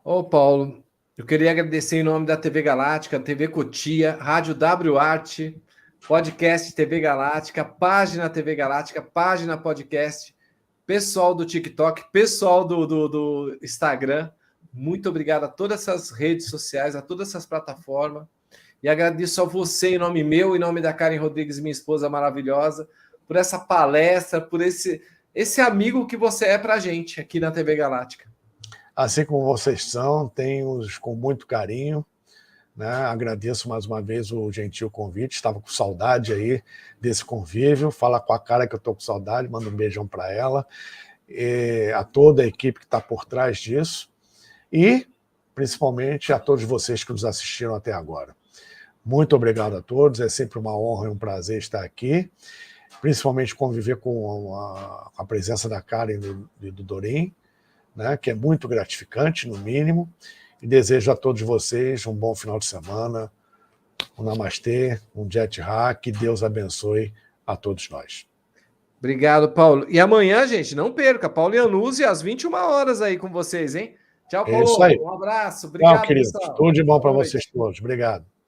Ô, Paulo, eu queria agradecer em nome da TV Galáctica, TV Cotia, Rádio WArt, podcast TV Galáctica, página TV Galáctica, página podcast, pessoal do TikTok, pessoal do Instagram. Muito obrigado a todas essas redes sociais, a todas essas plataformas. E agradeço a você, em nome meu, em nome da Karen Rodrigues, minha esposa maravilhosa, por essa palestra, por esse amigo que você é para a gente aqui na TV Galáctica. Assim como vocês são, tenho-os com muito carinho. Né? Agradeço mais uma vez o gentil convite, estava com saudade aí desse convívio. Fala com a cara que eu estou com saudade, manda um beijão para ela, e a toda a equipe que está por trás disso, e principalmente a todos vocês que nos assistiram até agora. Muito obrigado a todos, é sempre uma honra e um prazer estar aqui, principalmente conviver com a presença da Karen e do Dorim, né, que é muito gratificante, no mínimo, e desejo a todos vocês um bom final de semana, um namastê, um jet hack, que Deus abençoe a todos nós. Obrigado, Paulo. E amanhã, gente, não perca, Paulo Iannuzzi às 21 horas aí com vocês, hein? Tchau, Paulo. É isso aí. Um abraço. Obrigado, tchau, queridos. pessoal. Tudo de bom para vocês todos. Obrigado.